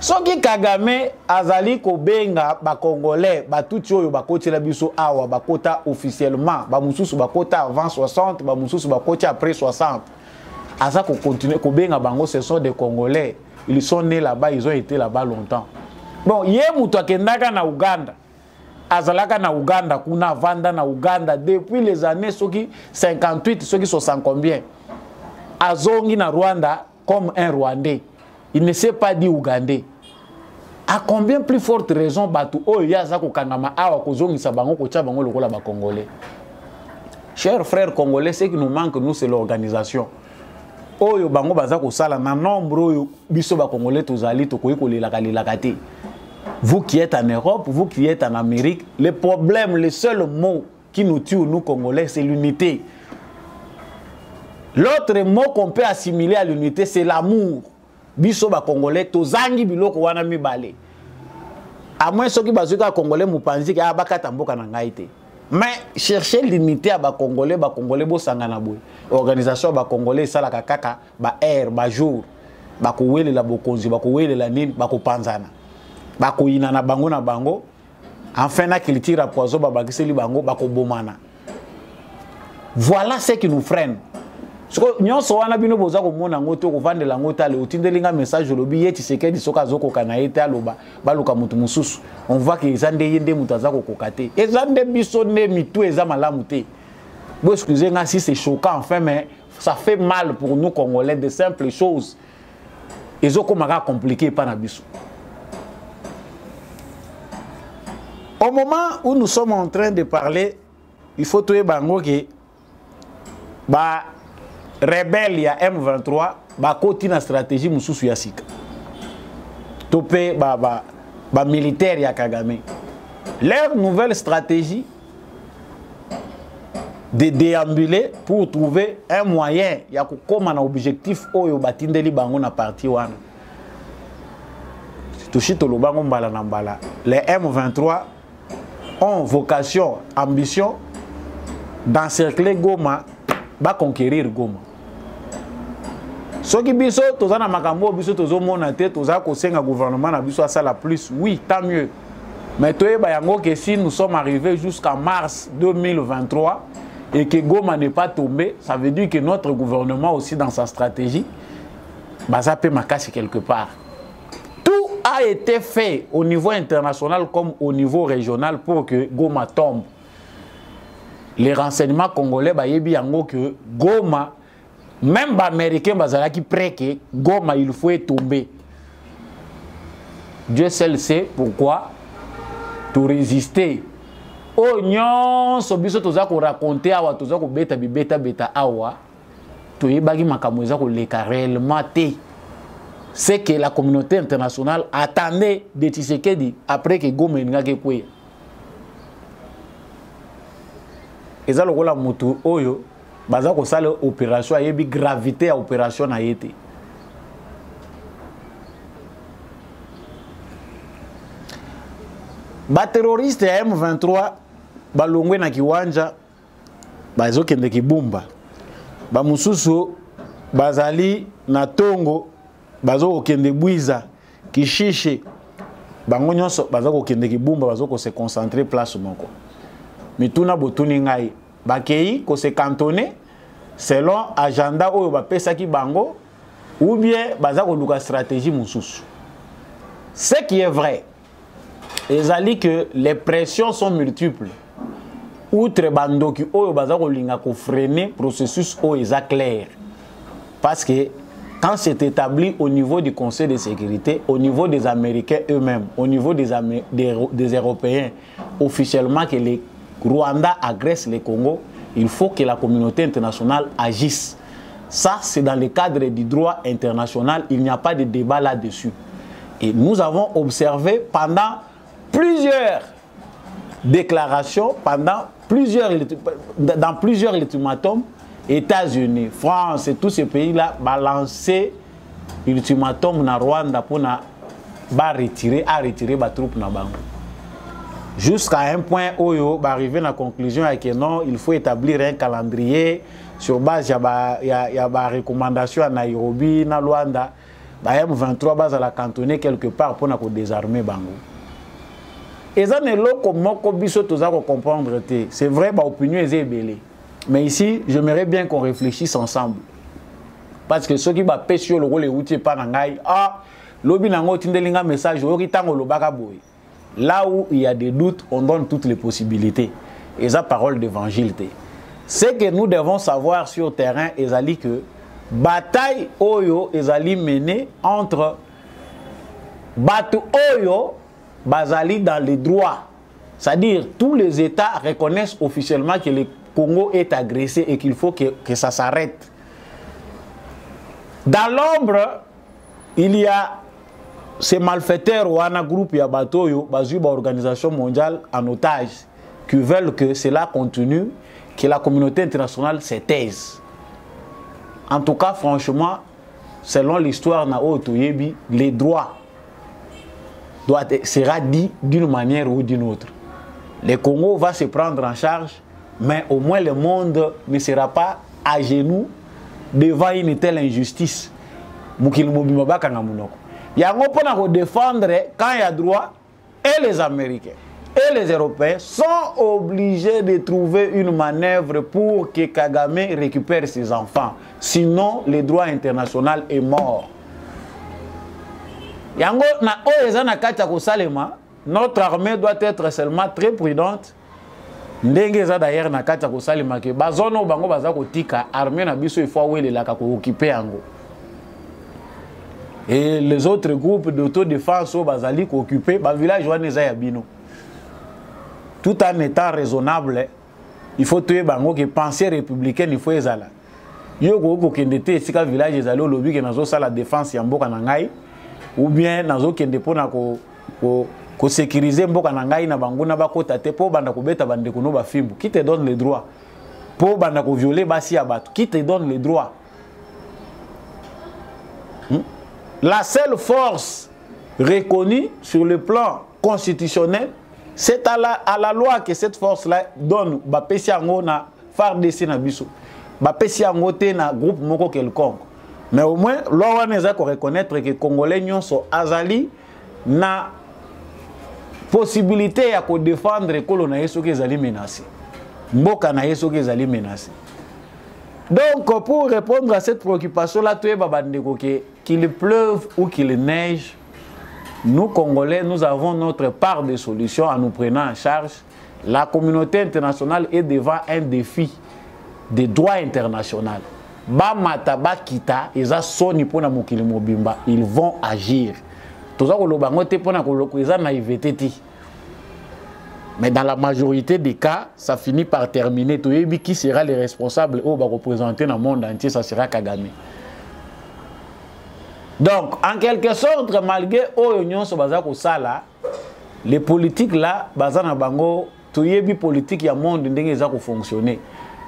Soki Kagame azali ko benga ba Congolais, ba tuti oyo ba koti la biso awa ba kota officiellement, ba mususu ba kota avant 60, ba mususu ba kota après 60. Asa ko continuer ko benga bango, ce sont des Congolais. Ils sont nés là-bas, ils ont été là-bas longtemps. Bon, yé mutu akendaka na Uganda. Azalaka na Uganda, kuna vanda na Uganda depuis les années 58, 60 combien. Azongi na Rwanda comme un Rwandais. Il ne s'est pas dit Ougandais. À combien plus forte raison batu oya za ko kangama awa ko zongi sa bango ko tia bango lokola ba Congolais. Chers frères congolais, ce qui nous manque nous c'est l'organisation. Oyo bango baza ko sala na nombre oyo biso ba Congolais tozali to koyi ko lelaka te. Vous qui êtes en Europe, vous qui êtes en Amérique, le problème, le seul mot qui nous tue, nous Congolais, c'est l'unité. L'autre mot qu'on peut assimiler à l'unité, c'est l'amour. Biso ba Congolais, tozangi biloko wana mibale. À moins ceux qui bazuka Congolais mupanzi ki abakata mboka na ngai te. Mais chercher l'unité à ba Congolais bo sangana boy. Organisation ba Congolais sala kaka ba air ba jour. Ba ko wele la bokonzi, ba ko wele la nini, ba ko panzana. Bako ina na bango enfin na qu'il tire à poison babakiseli bango bako bomana. Voilà ce qui nous freine. Soko nyonso wana bino boza ko mona ngoto ko vandela ngota le otindelinga message lobi yeti sekedi soka zoko kana ete aloba baluka mutu mususu. On voit que ezande yende mutaza ko kokate. Ezande biso ne mitu eza malamu te. Bon excusez-moi si c'est choquant enfin mais ça fait mal pour nous Congolais de simples choses. Ezoko maka compliqué pa na biso. Au moment où nous sommes en train de parler, il faut trouver bango que ba rebelle ya M23 ba koti na stratégie mususu ya sika. Topé ba militaire ya Kagame. Leur nouvelle stratégie de déambuler pour trouver un moyen ya kokoma na objectif oyo batindeli bango na parti wana. Tushito lobango mbala na mbala. Les M23 ont vocation, ambition d'encercler Goma, va conquérir Goma. Soki biso toza na makambo biso tozo mona te toza ko senga gouvernement na biso ça la plus oui tant mieux. Mais toyeba yango que si nous sommes arrivés jusqu'en mars 2023 et que Goma n'est pas tombé, ça veut dire que notre gouvernement aussi dans sa stratégie ça peut makasi quelque part. Tout a été fait au niveau international comme au niveau régional pour que Goma tombe. Les renseignements congolais bayebi yango que Goma, même les Américains qui prêt que Goma il faut tomber. Dieu seul sait pourquoi tout résister. Oh non, so biso toza ko raconter awa toza ko beta awa to yebagi makambo za ko leka réellement té. C'est que la communauté internationale attendait de Tshisekedi après que Goma ngake kwe. Eza lokola mutu oyo baza ko sala opération ayebi gravité à opération na yete. Ba terroriste ya M23 balongwe na kiwanja bazo kende kibumba. Ba mususu bazali na tongo bazo kende bwiza kishishe. Bango nyonso bazo kende kibumba bazo ko se concentrer place moko. Mituna botuni ngai bakei ko se cantonner selon agenda oyo bapesa ki bango ou bien baza ko luka stratégie mususu. Ce qui est vrai, ezali que les pressions sont multiples. Outre bandoki oyo baza ko linga ko freiner processus oyo eza clair. Parce que quand c'est établi au niveau du Conseil de sécurité, au niveau des Américains eux-mêmes, au niveau des Européens, officiellement que les Rwanda agresse le Congo, il faut que la communauté internationale agisse. Ça, c'est dans le cadre du droit international. Il n'y a pas de débat là-dessus. Et nous avons observé pendant plusieurs déclarations, dans plusieurs ultimatums, États-Unis, France et tous ces pays-là balancé ultimatum na Rwanda pour retirer les troupes na bango. Jusqu'à un point où il arrivé à la conclusion que non, il faut établir un calendrier sur base de la recommandation à Nairobi, na Luanda, M23 base à la cantonner quelque part pour désarmer bango. Et ça n'est pas comme comprendre. C'est vrai, l'opinion est ébellée. Mais ici, j'aimerais bien qu'on réfléchisse ensemble. Parce que ceux qui ont pêché le rôle de par message, là où il y a des doutes, on donne toutes les possibilités. Et ça, parole d'évangile. Ce que nous devons savoir sur le terrain, c'est que bataille Oyo est menée entre Batu Oyo, Bazali dans les droits. C'est-à-dire tous les États reconnaissent officiellement que le Congo est agressé et qu'il faut que ça s'arrête. Dans l'ombre, il y a ces malfaiteurs ou un groupe Yabatoyo, Bazuba Organisation mondiale en otage, qui veulent que cela continue, que la communauté internationale se taise. En tout cas, franchement, selon l'histoire na Otoyebi, les droits sera dit d'une manière ou d'une autre. Le Congo va se prendre en charge, mais au moins le monde ne sera pas à genoux devant une telle injustice. Il y a un défendre quand il y a droit, et les Américains et les Européens sont obligés de trouver une manœuvre pour que Kagame récupère ses enfants. Sinon, le droit international est mort. Notre armée doit être seulement très prudente. D'ailleurs, et les autres groupes d'autodéfense au Bazali qui occupent le village de tout en étant raisonnable, il faut tuer bango que pensée républicaine il faut ezala. Yo ko kendete sika village ezalo lobi que nazo sala défense ya mboka na ngai ou bien nazo kende pona ko sécuriser mboka na ngai na bango na bakota te po banda ko beta bande ko no ba fimbu. Qui te donne le droit? Po banda ko violer basi ya bato. Qui te donne le droit? La seule force reconnue sur le plan constitutionnel, c'est à la loi que cette force-là donne. Bapesi yango na FARDC na biso. Bapesi yango te na groupe moko quelconque. Mais au moins, l'on va reconnaître que les Congolais sont azali na possibilité de défendre les colonies qui sont menacés. Mboka na yeso qui sont menacés. Donc, pour répondre à cette préoccupation-là, qu'il pleuve ou qu'il neige, nous, Congolais, nous avons notre part de solutions en nous prenant en charge. La communauté internationale est devant un défi de droit international. Bamata bakita eza soni pona mokili mobimba, ils vont agir. Toza ko lobango te pona ko lokoza naïveté ti. Mais dans la majorité des cas, ça finit par terminer. Toyebi qui sera le responsable ou va représenter dans le monde entier, ça sera Kagame. Donc, en quelque sorte, malgré l'union sur Bazako Sala, les politiques là, Bazana Bango, Toyebi politique ya monde ndenge za ko fonctionner.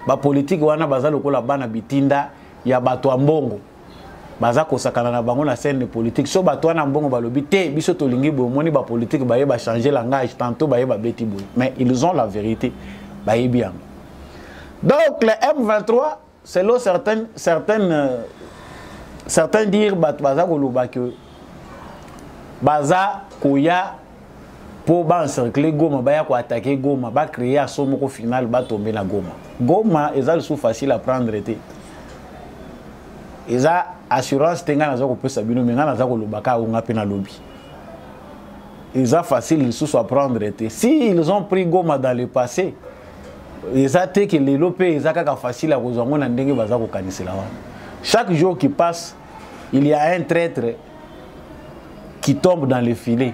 Ba politique wana bazalo ko la bana bitinda ya bato ambongo. Bazako sakana na bango na scène politique. So bato wana mbongo balobi te biso to lingi bo moni ba politique ba yeba changer langage tantôt ba yeba beti boy. Mais ils ont la vérité. Ba yebi am. Donc le M23, selon certains dire bazako loba que baza koya pour encercler Goma, ba ko attaquer Goma, ba créer à son moko final ba tomber na Goma. Goma est sous facile à prendre été. Eza assurance tenga na zako pesa bino menga na zako lobaka unga pena lobby. Eza facile ils sous à prendre été. Si ils ont pris Goma dans le passé, eza te que les lopé eza kaka facile à kozango na ndenge bazako kanisela wana. Chaque jour qui passe, il y a un traître qui tombe dans le filet.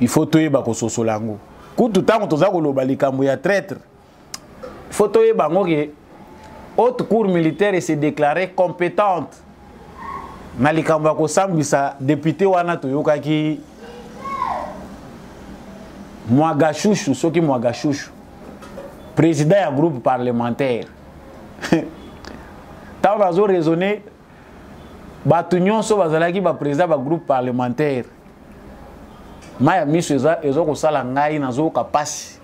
Il faut toyer bako sosolango. Kutu tango tozako lobalikambo ya traître. Il faut toyer bango que haute cour militaire s'est déclarée compétente. Nalikambo ya kosambisa député wana toyokaki Mwagashushu, soki Mwagashushu, président ya groupe parlementaire. Tant bazo raisonner batu nyonso bazalaki ba président ba groupe parlementaire. Maya miso ezo ko sala ngai nazo kapasi.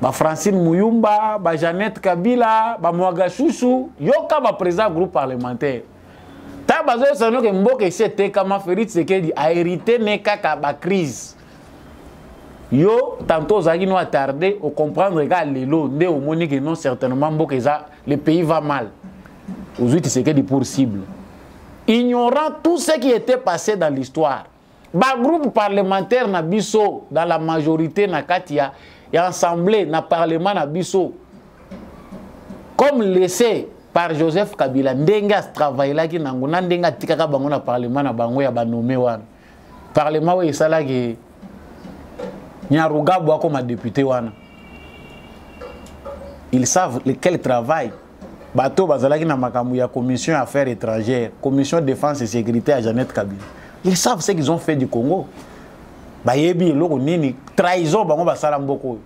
Ba Francine Muyumba, ba Jeannette Kabila, ba Mwagashushu, yoka ba président groupe parlementaire. Ta bazo sano ke mboka sete kama Félix Tshisekedi a hérité ne kaka ba crise. Yo tantôt zaki no attardé au comprendre que lelo ndé au moni que non certainement mboka le pays va mal. Aujourd'hui Tshisekedi pour cible. Ignorant tout ce qui était passé dans l'histoire. Ba groupe parlementaire na biso dans la majorité na katia et assemblée na parlement na biso comme laissé par Joseph Kabila ndenga travailler là ki nanguna ndenga tikaka bango na parlement na bango ya banomé wana parlement we sala ki Nyarugabo comme député wana ils savent lequel travail bato bazalaki na makambu ya commission affaires étrangères commission défense et sécurité à Jeannette Kabila. Ils savent ce qu'ils ont fait du Congo. Bayebi loko nini trahison bango basala mboko.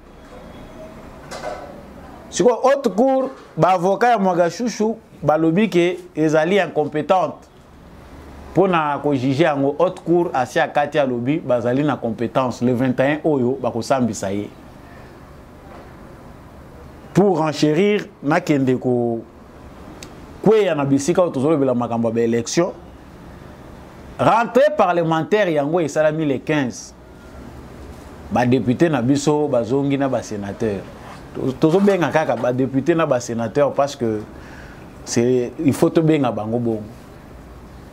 Siko haute cour ba avocat ya Mwagashushu balobi ke ezali incompétente pour na ko juger en haute cour asi akati ya lobi bazali na compétence le 21 oyo bakosambisa ye. Pour enchérir na kende ko kweya na bisika tozolo bela makambo ba élection. Rentrée parlementaire yango et salami les 15. Ba député na biso bazongi na ba sénateur. Tozo benga kaka ba député na ba sénateur parce que c'est il faut to benga bango bon.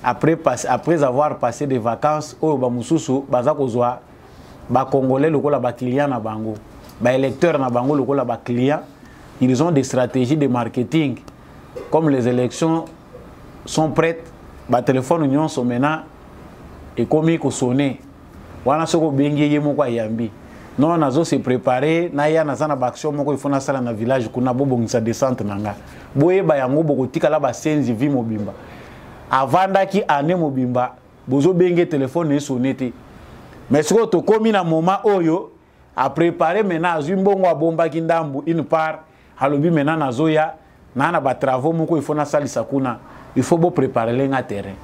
Après avoir passé des vacances au ba mususu baza kozwa ba congolais lokola ba client na bango. Ba électeur na bango lokola ba client, ils ont des stratégies de marketing. Comme les élections sont prêtes, ba téléphone union sont maintenant et comme il sonné wana soko bengi ye moko yambi non nazo se préparer na ya na sana ba action moko ifona sala na village kuna bobongisa descente nanga boye ba yango boko tikala ba senzi vi mobimba avanda ki ane mobimba bozo bengi téléphone e sonné te mais soko to komi na moment oyo a préparer maintenant azumbongo abomba ki ndambu une part halobi maintenant nazoya na ba travaux moko ifona salisa kuna il faut bo préparer lenga terrain.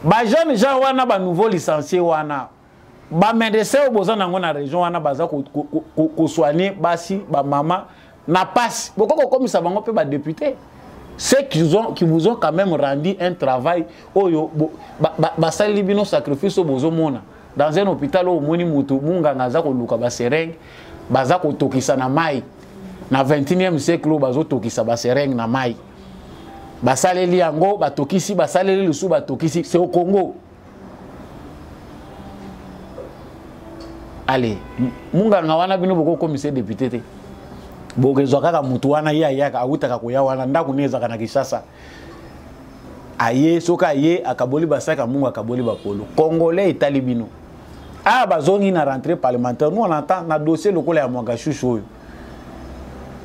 Ba jeune gens wana ba nouveau licencié wana ba médecin oboza nango na région wana baza ko soigner basi ba mama na passe boko ko komisa bango pe ba député ceux qui vous ont quand même rendu un travail, basali sacrifice dans un hôpital où moni mutu munga naza ko luka ba sereng baza ko tokisa na mai na 21e siècle bazo tokisa ba sereng na mai basaleli yango batokisi basaleli lusu batokisi c'est au Congo. Allez munga ngawana bino boko commissaire député te bokezwa kaka mutu wana ye ayaka awutaka koya wana ndaku neza kana Kinshasa aye soka aye akaboli basaka mungu akaboli bapolo congolais etali bino a bazongi na rentrée parlementaire nous on entend na dossier lokola ya Mwagashushu oyo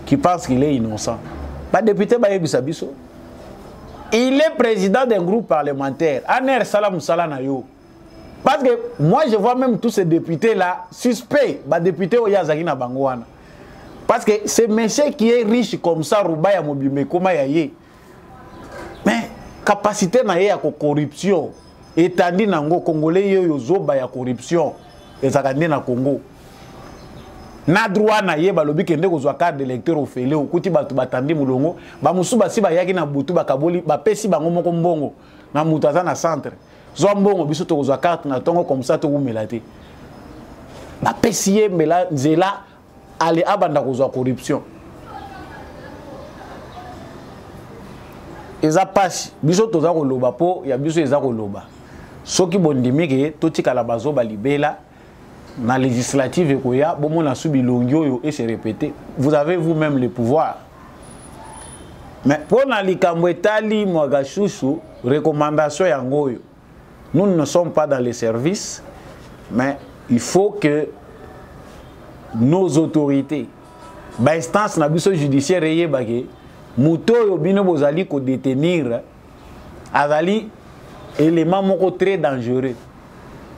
qui pense qu'il est innocent ba député ba yebisa biso il est président d'un groupe parlementaire aner salam salana yo parce que moi je vois même tous ces députés là suspects ba député oya zaki na bango wana parce que c'est monsieur qui est riche comme ça Rubaya Mobimbe koma ya ye mais capacité na ye ya corruption etandi nango congolais yo zoba ya corruption ezakandi na Congo na droit na ye balobi kende kozwa carte d'électeur ofele okuti batu batandi mulongo ba musuba si ba yaki na butu bakaboli ba pesi bango moko mbongo na mutu aza na centre zo mbongo biso to kozwa carte na tongo comme ça to kumela te ba pesi ye mbela nzela ale abanda kozwa corruption eza pasi biso toza koloba po ya biso eza koloba soki bondimike totikala bazo balibela na législative ekoya bomona subi longyo et se répéter vous avez vous-même le pouvoir mais pour na likambo etali Mwagashushu recommandation ya ngoyo nous ne sommes pas dans les services mais il faut que nos autorités ba instance na biso judiciaire yebake muto yo bino bozali ko détenir azali élément moko très dangereux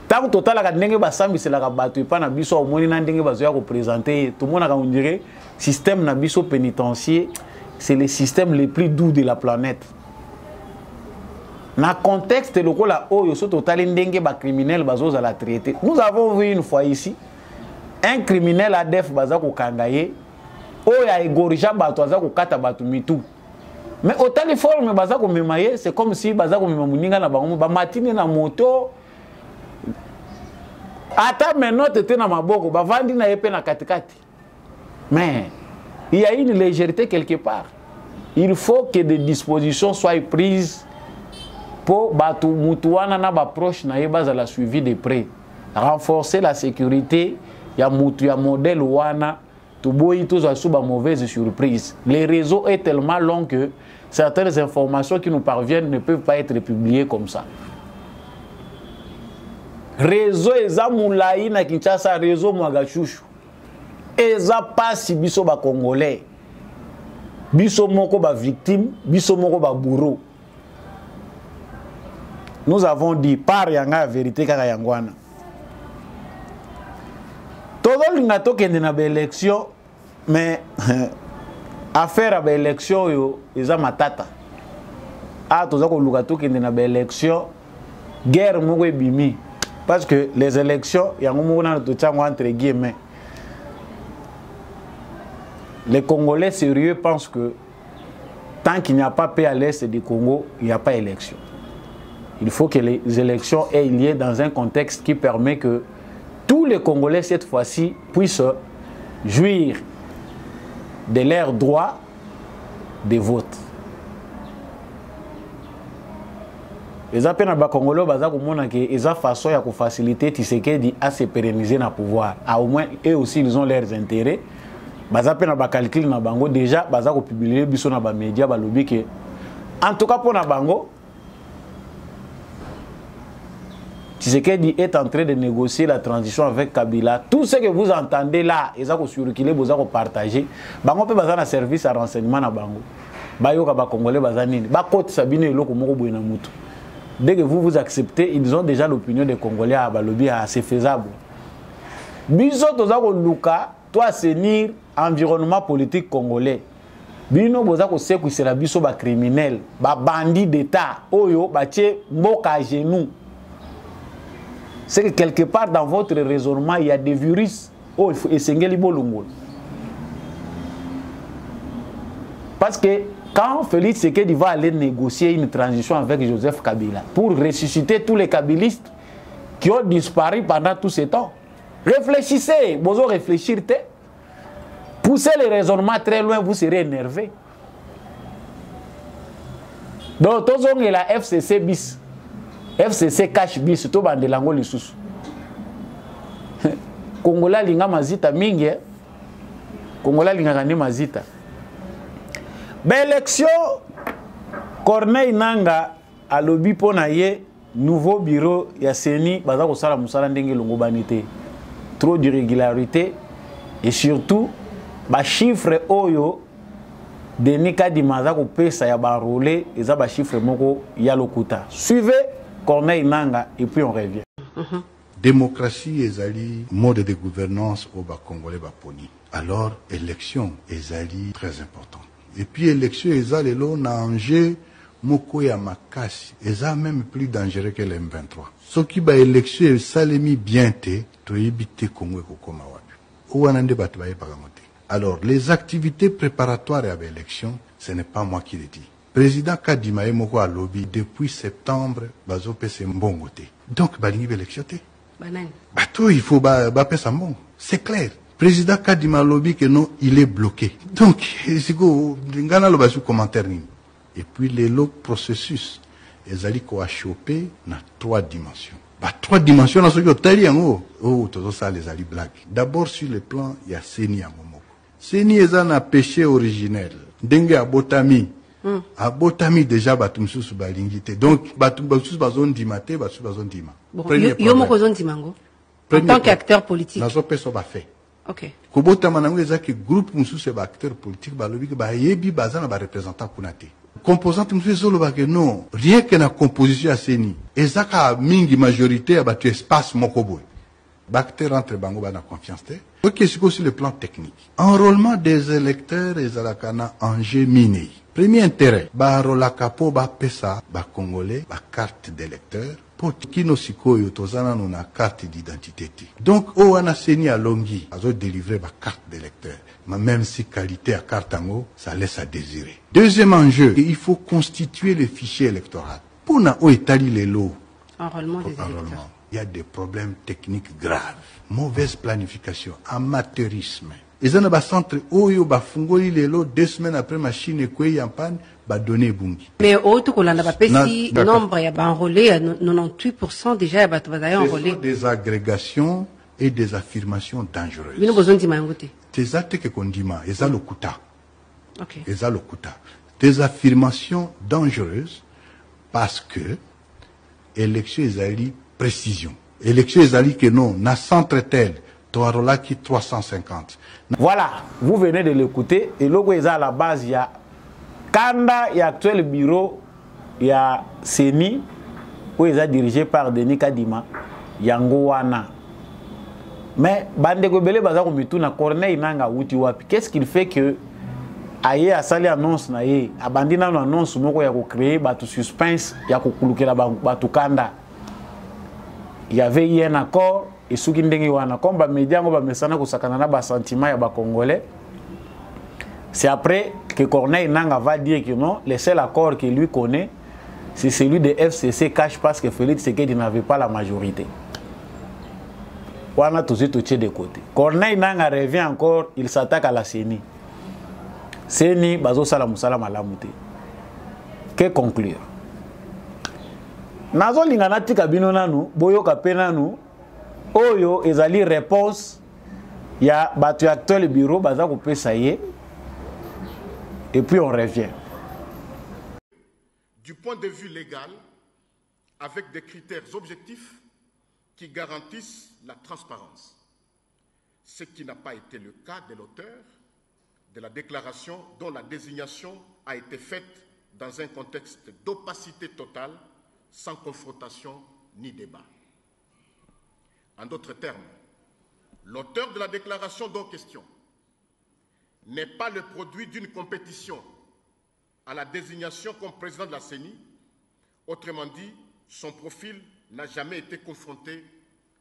tant total ka ndenge basambisela ka bato pa na biso omoni na ndenge bazoya ko présenter tout monde on dirait système na biso pénitentiaire c'est le système le plus doux de la planète na contexte lokola oyo so total ndenge ba criminel bazoza la traiter nous avons vu une fois ici un criminel ADF baza ko kangaye oya egorija bato aza ko kata bato mitu mais autant les formes baza ko memaye c'est comme si baza ko mema muninga na bango ba matine na moto ata menote te na maboko ba vandi na yepe na katikati mais il y a une légèreté quelque part il faut que des dispositions soient prises pour bato mutuana na ba proche na yeba za la suivi de près renforcer la sécurité ya mutu ya modèle wana to boyi tous sous ba mauvaise surprise. Les réseaux est tellement long que certaines informations qui nous parviennent ne peuvent pas être publiées comme ça. Réseau eza moulayi na Kinshasa réseau Mwagashushu eza pasi biso ba congolais biso moko ba victime biso moko ba bourreau. Nous avons dit par yanga vérité kaka yangwana todo linga tokende na ba élection mais affaire à ba élection yo eza matata a toza ko luka tokende na ba élection guerre moko ebimi parce que les élections yango moko na to tsango entre guillemets les Congolais sérieux pensent que tant qu'il n'y a pas paix à l'est du Congo il n'y a pas élection. Il faut que les élections aient lieu dans un contexte qui permet que tous les Congolais cette fois-ci puissent jouir de leurs droits de vote. Les appels à Congolais baza komona que eza façon ya ko faciliter Tshisekedi à se pérenniser na pouvoir. Au moins eux aussi ils ont leurs intérêts. Baza pe na ba calcul na bango déjà baza ko publier biso na ba média ba lobi que en tout cas pour na bango Tshisekedi est en train de négocier la transition avec Kabila. Tout ce que vous entendez là, ils ont circulé, ils ont partagé. Bango pe bazana service à renseignement na bango. Bayoka ba congolais bazanini. Ba kote sabine eloko moko boye na mutu. Dès que vous acceptez, ils ont déjà l'opinion des Congolais à balobi assez faisable. Biso toza ko luka, toi assainir environnement politique congolais. Bino boza ko sekwisela biso ba criminel, ba bandit d'état, oyo ba tie mboka à genoux. C'est que quelque part dans votre raisonnement, il y a des virus. Oh, il faut essayer les bolongol. Parce que Quand Félix Tshisekedi va aller négocier une transition avec Joseph Kabila pour ressusciter tous les kabylistes qui ont disparu pendant tout ce temps, réfléchissez, vous allez réfléchir. Poussez les raisonnements très loin, vous serez énervé. Donc, tous ont la FCC bis, FCC cash bis, tout bande lango lisusu. Kongola linga mazita mingi, Kongola linga gani mazita. Élection, Corneille Nanga a lobby pour naie nouveau bureau ya Seni baza ko sala musala ndenge longo banité. Trop d'irrégularité et surtout ba chiffre oyo Denis Kadima za ko pesa ya ba rouler eza ba chiffre moko ya lokuta. Suivez Corneille Nanga et puis on revient. Démocratie ezali mode de gouvernance au bas congolais ba poni. Alors élection ezali très important. Et puis élection ezali lo na enjeu moko ya makasi eza même plus dangereux que l'M23. Ce qui ba élection salemi bien te to yibite Congo ko koma wapi. Ouanande batu baye pagamote. Alors les activités préparatoires à l'élection, ce n'est pas moi qui le dis. Président Kadima e moko a lobby depuis septembre bazo pese mbongote. Donc balingi élection te. Banane. Bato il faut ba pesa mbongo. C'est clair. Président Kadima lobby que non, il est bloqué. Donc, c'est quoi, ngana lo basu commentaire ni. Et puis les lots processus, ils allaient quoi choper dans 3 dimensions. Bah 3 dimensions dans ce que tu as dit, oh, tout ça les alliés blagues. D'abord sur le plan, il y a Seni à Momoko. Seni est un péché originel. Dengue à Botami. À Botami déjà batumsu su balingité. Donc batumsu bazon dimate, batumsu bazon dima. Bon, yo moko zon dimango. En tant qu'acteur politique. Nazo peso ba fait. OK. Kobota manango ezaki groupe musu se ba acteur politique ba lobi ba yebi bazana ba représentant kunate. Composante musu solo ba que non, rien que na composition à Seni. Ezaka mingi majorité a battu espace mokoboy. Ba acteur entre bango ba na confiance te. OK, c'est aussi le plan technique. Enrôlement des électeurs ezalakana enjeu miné. Premier intérêt, ba rola capo ba pesa ba congolais ba carte d'électeur. Pour kino sikoyo tozana na carte d'identité. Donc o wana Seni a longi azo délivrer ba carte d'électeur. Mais même si qualité à carte ango, ça laisse à désirer. Deuxième enjeu, il faut constituer le fichier électoral. Pour na o etali les lots. Enrôlement des électeurs. Il y a des problèmes techniques graves, mauvaise planification, amateurisme. Et ça ba centre oyo ba fungoli les lots 2 semaines après machine ekwe yampan ba donner bungi. Mais autre qu'on a pas pesi nombre ya ba enrôlé 98% déjà ya ba enrôlé. Des agrégations et des affirmations dangereuses. Bino besoin di mangote. Des actes que kondima, eza lokuta. OK. Eza lokuta. Des affirmations dangereuses parce que élection ezali précision. Élection ezali que non, na centre tel qui 350. Voilà, vous venez de l'écouter. Et là, à la base, il y a Kanda, il y a actuel bureau, il y a Seni, où il est dirigé par Denis Kadima, Yangowana. Mais, Bandeko Bele Bazako Mituna, Corneille Nanga Wutiwapi, qu'est-ce qu'il fait que Aye a sali annonce na ye, abandina no annonce moko ya ko créer batu suspense, ya ko kulukela batu Kanda. Il y avait eu un accord. Et ce qui est wana comme les médias ont un sentiment ya ba congolais. C'est après que Corneille Nanga va dire que non, le seul accord qu'il lui connaît, c'est celui de FCC cash parce que Félix Tshisekedi n'avait pas la majorité. On a tous touché de côté. Corneille Nanga revient encore, il s'attaque à la CENI. CENI, bazo salam salam alamute. Que conclure? Nazo lingana tika bino nanu, boyo kapena nu. Oyo ezali réponse ya batu actuel bureau baza ko pesa ye et puis on revient. Du point de vue légal, avec des critères objectifs qui garantissent la transparence, ce qui n'a pas été le cas de l'auteur de la déclaration dont la désignation a été faite dans un contexte d'opacité totale, sans confrontation ni débat. En d'autres termes, l'auteur de la déclaration dont question n'est pas le produit d'une compétition à la désignation comme président de la CENI. Autrement dit, son profil n'a jamais été confronté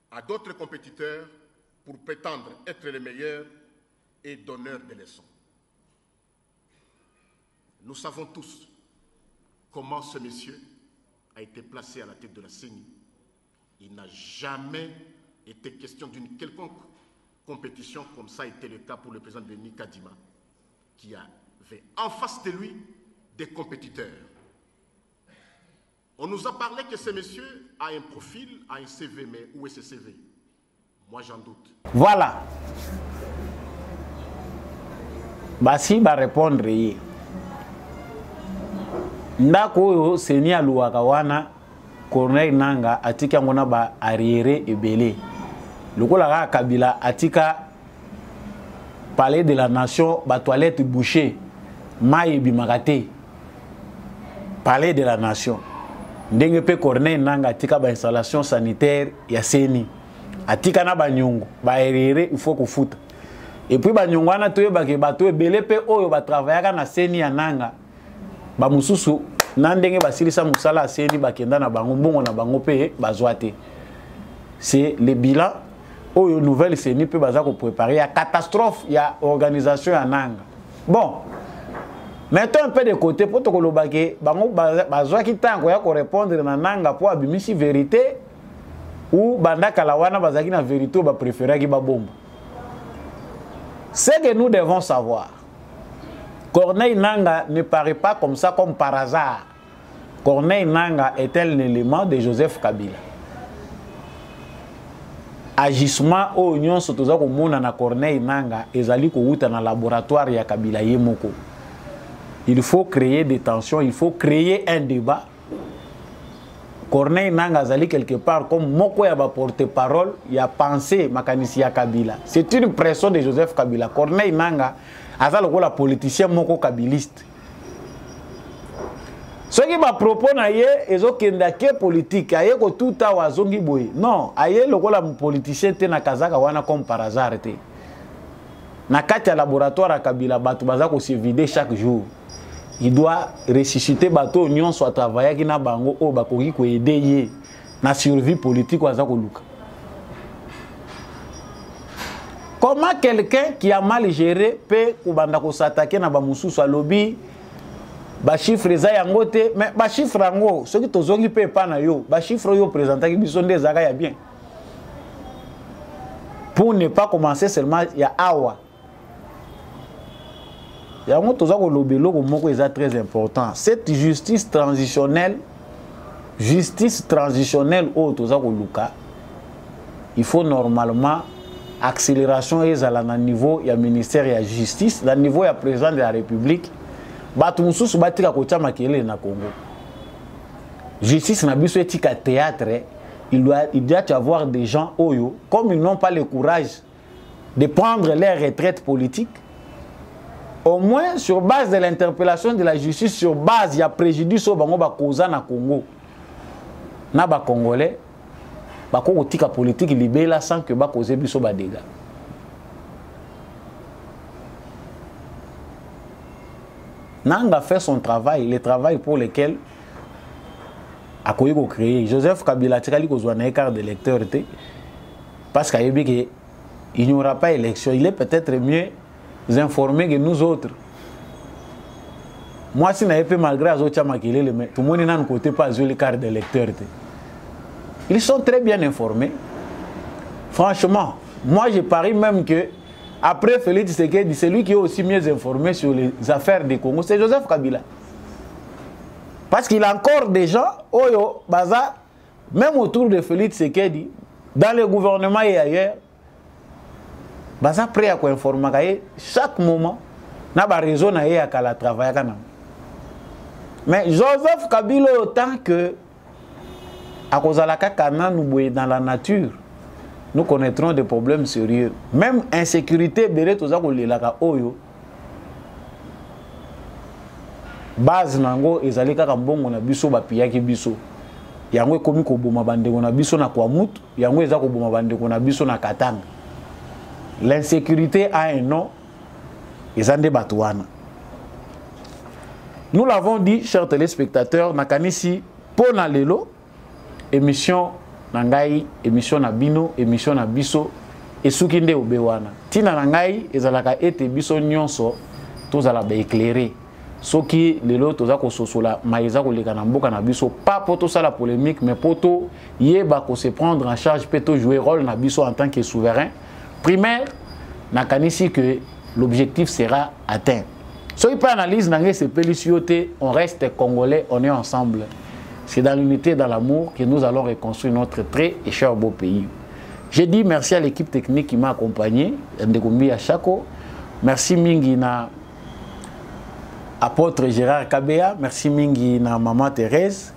à d'autres compétiteurs pour prétendre être les meilleurs et donneurs de leçons. Nous savons tous comment ce monsieur a été placé à la tête de la CENI. Il n'a jamais été question d'une quelconque compétition comme ça a été le cas pour le président Denis Kadima, qui avait en face de lui des compétiteurs. On nous a parlé que ce monsieur a un profil, a un CV, mais où est ce CV? Moi j'en doute. Voilà. Basi va répondre. Ndako yo seni aluwaka wana Corneille Nanga atika ngona ba arrière ebele. Lokola ka Kabila atika palais de la nation ba toilette bouchée mai bimakate palais de la nation. Ndenge pe Corneille Nanga atika ba installation sanitaire ya seni atika na ba nyongo ba arrière il faut kufuta. Et puis ba nyongo wana toyo ba ke bato ebele pe oyo ba travaillaka na seni ya Nanga ba mususu nandenge basilisa musala seni bakenda na bango mbongo na bango pe bazwate. C'est le bilan oyo nouvelle seni pe baza ko préparer ya catastrophe ya organisation ya Nanga. Bon, mettons un peu de côté pour to kolobake bango bazwaki tango ya ko répondre na Nanga pour abimisi vérité ou banda kalawana bazaki na vérité ba préférer ki ba bomba. Ce que nous devons savoir, Corneille Nanga ne paraît pas comme ça, comme par hasard. Corneille Nanga est un élément de Joseph Kabila. Agissement au union sotoza ko mona na Corneille Nanga ezali ko uta na laboratoire ya Kabila yemoko. Il faut créer des tensions, il faut créer un débat. Corneille Nanga zali quelque part comme moko ya ba porte-parole ya pensée makanisi ya Kabila. C'est une pression de Joseph Kabila. Corneille Nanga azali ko la politicien moko kabiliste. Ce qui m'a propos na ye ezokenda ke politique aye ko tout a wazongi boye. Non, aye lokola politicien te na kazaka wana comme par hasard te. Na kati ya laboratoire ya Kabila batu baza ko se vider chaque jour. Il doit ressusciter bateau union soit travailler qui na bango o bakoki ko aider ye na survie politique waza ko luka. Comment quelqu'un qui a mal géré peut kubanda ko s'attaquer na ba mususu lobby ba chiffre za yango te mais ba chiffre yango ce qui tozongi pe pa na yo ba chiffre yo présenter ki biso nde zaka ya bien pour ne pas commencer seulement ya awa. Yango toza ko lobelo ko moko est très important. Cette justice transitionnelle au toza ko luka, il faut normalement accélération ezala na niveau ya ministère ya justice, na niveau ya président de la République. Batu mususu batika ko tia makele na Congo. Justice na biso etika théâtre, il doit y avoir des gens oyo comme ils n'ont pas le courage de prendre leur retraite politique. Au moins sur base de l'interpellation de la justice, sur base il y a préjudice au bango ba causa na Congo. Na ba congolais ba ko tika politique libéla sans que ba causer biso ba dégâts. Nanga fait son travail, le travail pour lequel a créé. Joseph Kabila tikali ko zwana écart d'électeur té parce qu'il n'y aura pas élection, il est peut-être mieux informés que nous autres. Moi, si n'avais pas malgré les autres, tout le monde n'a côté pas les cartes d'électeurs. Ils sont très bien informés. Franchement, moi je parie même que après Félix Tshisekedi, celui qui est aussi mieux informé sur les affaires du Congo, c'est Joseph Kabila. Parce qu'il y a encore des gens, Oyo, Baza, même autour de Félix Tshisekedi, dans le gouvernement et ailleurs, baza prêt à informer chaque moment na ba raison na ye akala travailler kana. Mais Joseph Kabila autant que à cause de la kakana nous dans la nature nous connaîtrons des problèmes sérieux, même insécurité bere toza ko lelaka oyo base nango ezali kaka mbongo na biso ba piyaki biso yango ekomi ko boma bandeko na biso na kwa mutu yango eza ko boma bandeko na biso na Katanga. L'insécurité a un nom, Ezande Batouana. Nous l'avons dit, chers téléspectateurs, Nakanisi, Pona Lelo, émission Nangai, émission Nabino, émission Nabiso, et Soukinde Obewana. Tina Nangai, Ezalaka ete biso nyonso, tous à la éclairé. soki lelo toza ko sosola maïza ko leka na mboka na biso pas poto ça la polémique mais poto yeba ko se prendre en charge peut jouer rôle na biso en tant que souverain primaire na kanisi que l'objectif sera atteint. So il pas analyse nangé c'est pelicioté, on reste congolais, on est ensemble. C'est dans l'unité, dans l'amour que nous allons reconstruire notre très et cher beau pays. J'ai dit merci à l'équipe technique qui m'a accompagné, Ndekombi Achako. Merci mingi na apôtre Gérard Kabea, merci mingi na maman Thérèse.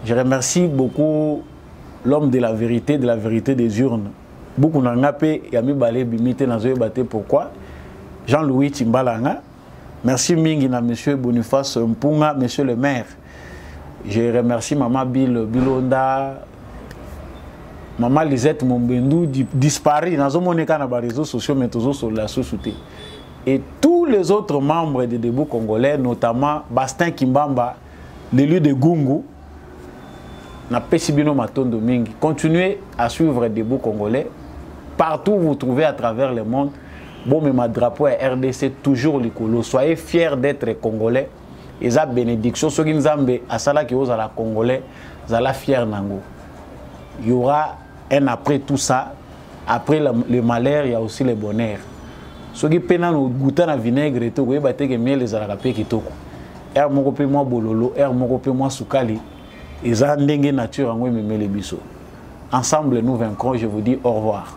Je remercie beaucoup l'homme de la vérité des urnes. Beaucoup n'angapé yami balé bimité nazoye baté pourquoi. Jean-Louis Timbalanga. Merci mingi na monsieur Boniface Mpunga, monsieur le maire. Je remercie maman Bilonda, maman Lisette Mombendou disparu dans les réseaux sociaux mais toujours sur la société. Et tous les autres membres des Debout congolais, notamment Bastin Kimbamba, l'élu de Gungu, na Pesibino Matondo Mingi. Continuez à suivre Debout congolais. Partout où vous trouvez à travers le monde. Bon, mais ma drapeau est RDC toujours l'écolo. Soyez fiers d'être congolais. Et ça, bénédiction. Ceux qui nous ont à ça, qui osent à la congolais, zala fier nango. Il y aura un après tout ça. Après le malheur, il y a aussi le bonheur. Ceux qui peinent au goûter à vinaigre et tout, vous voyez que miel les arapés qui toko. Er moko pe moi bololo, er moko pe moi soukali. Et ça, ndenge nature en les biso. Ensemble, nous vaincrons. Je vous dis au revoir.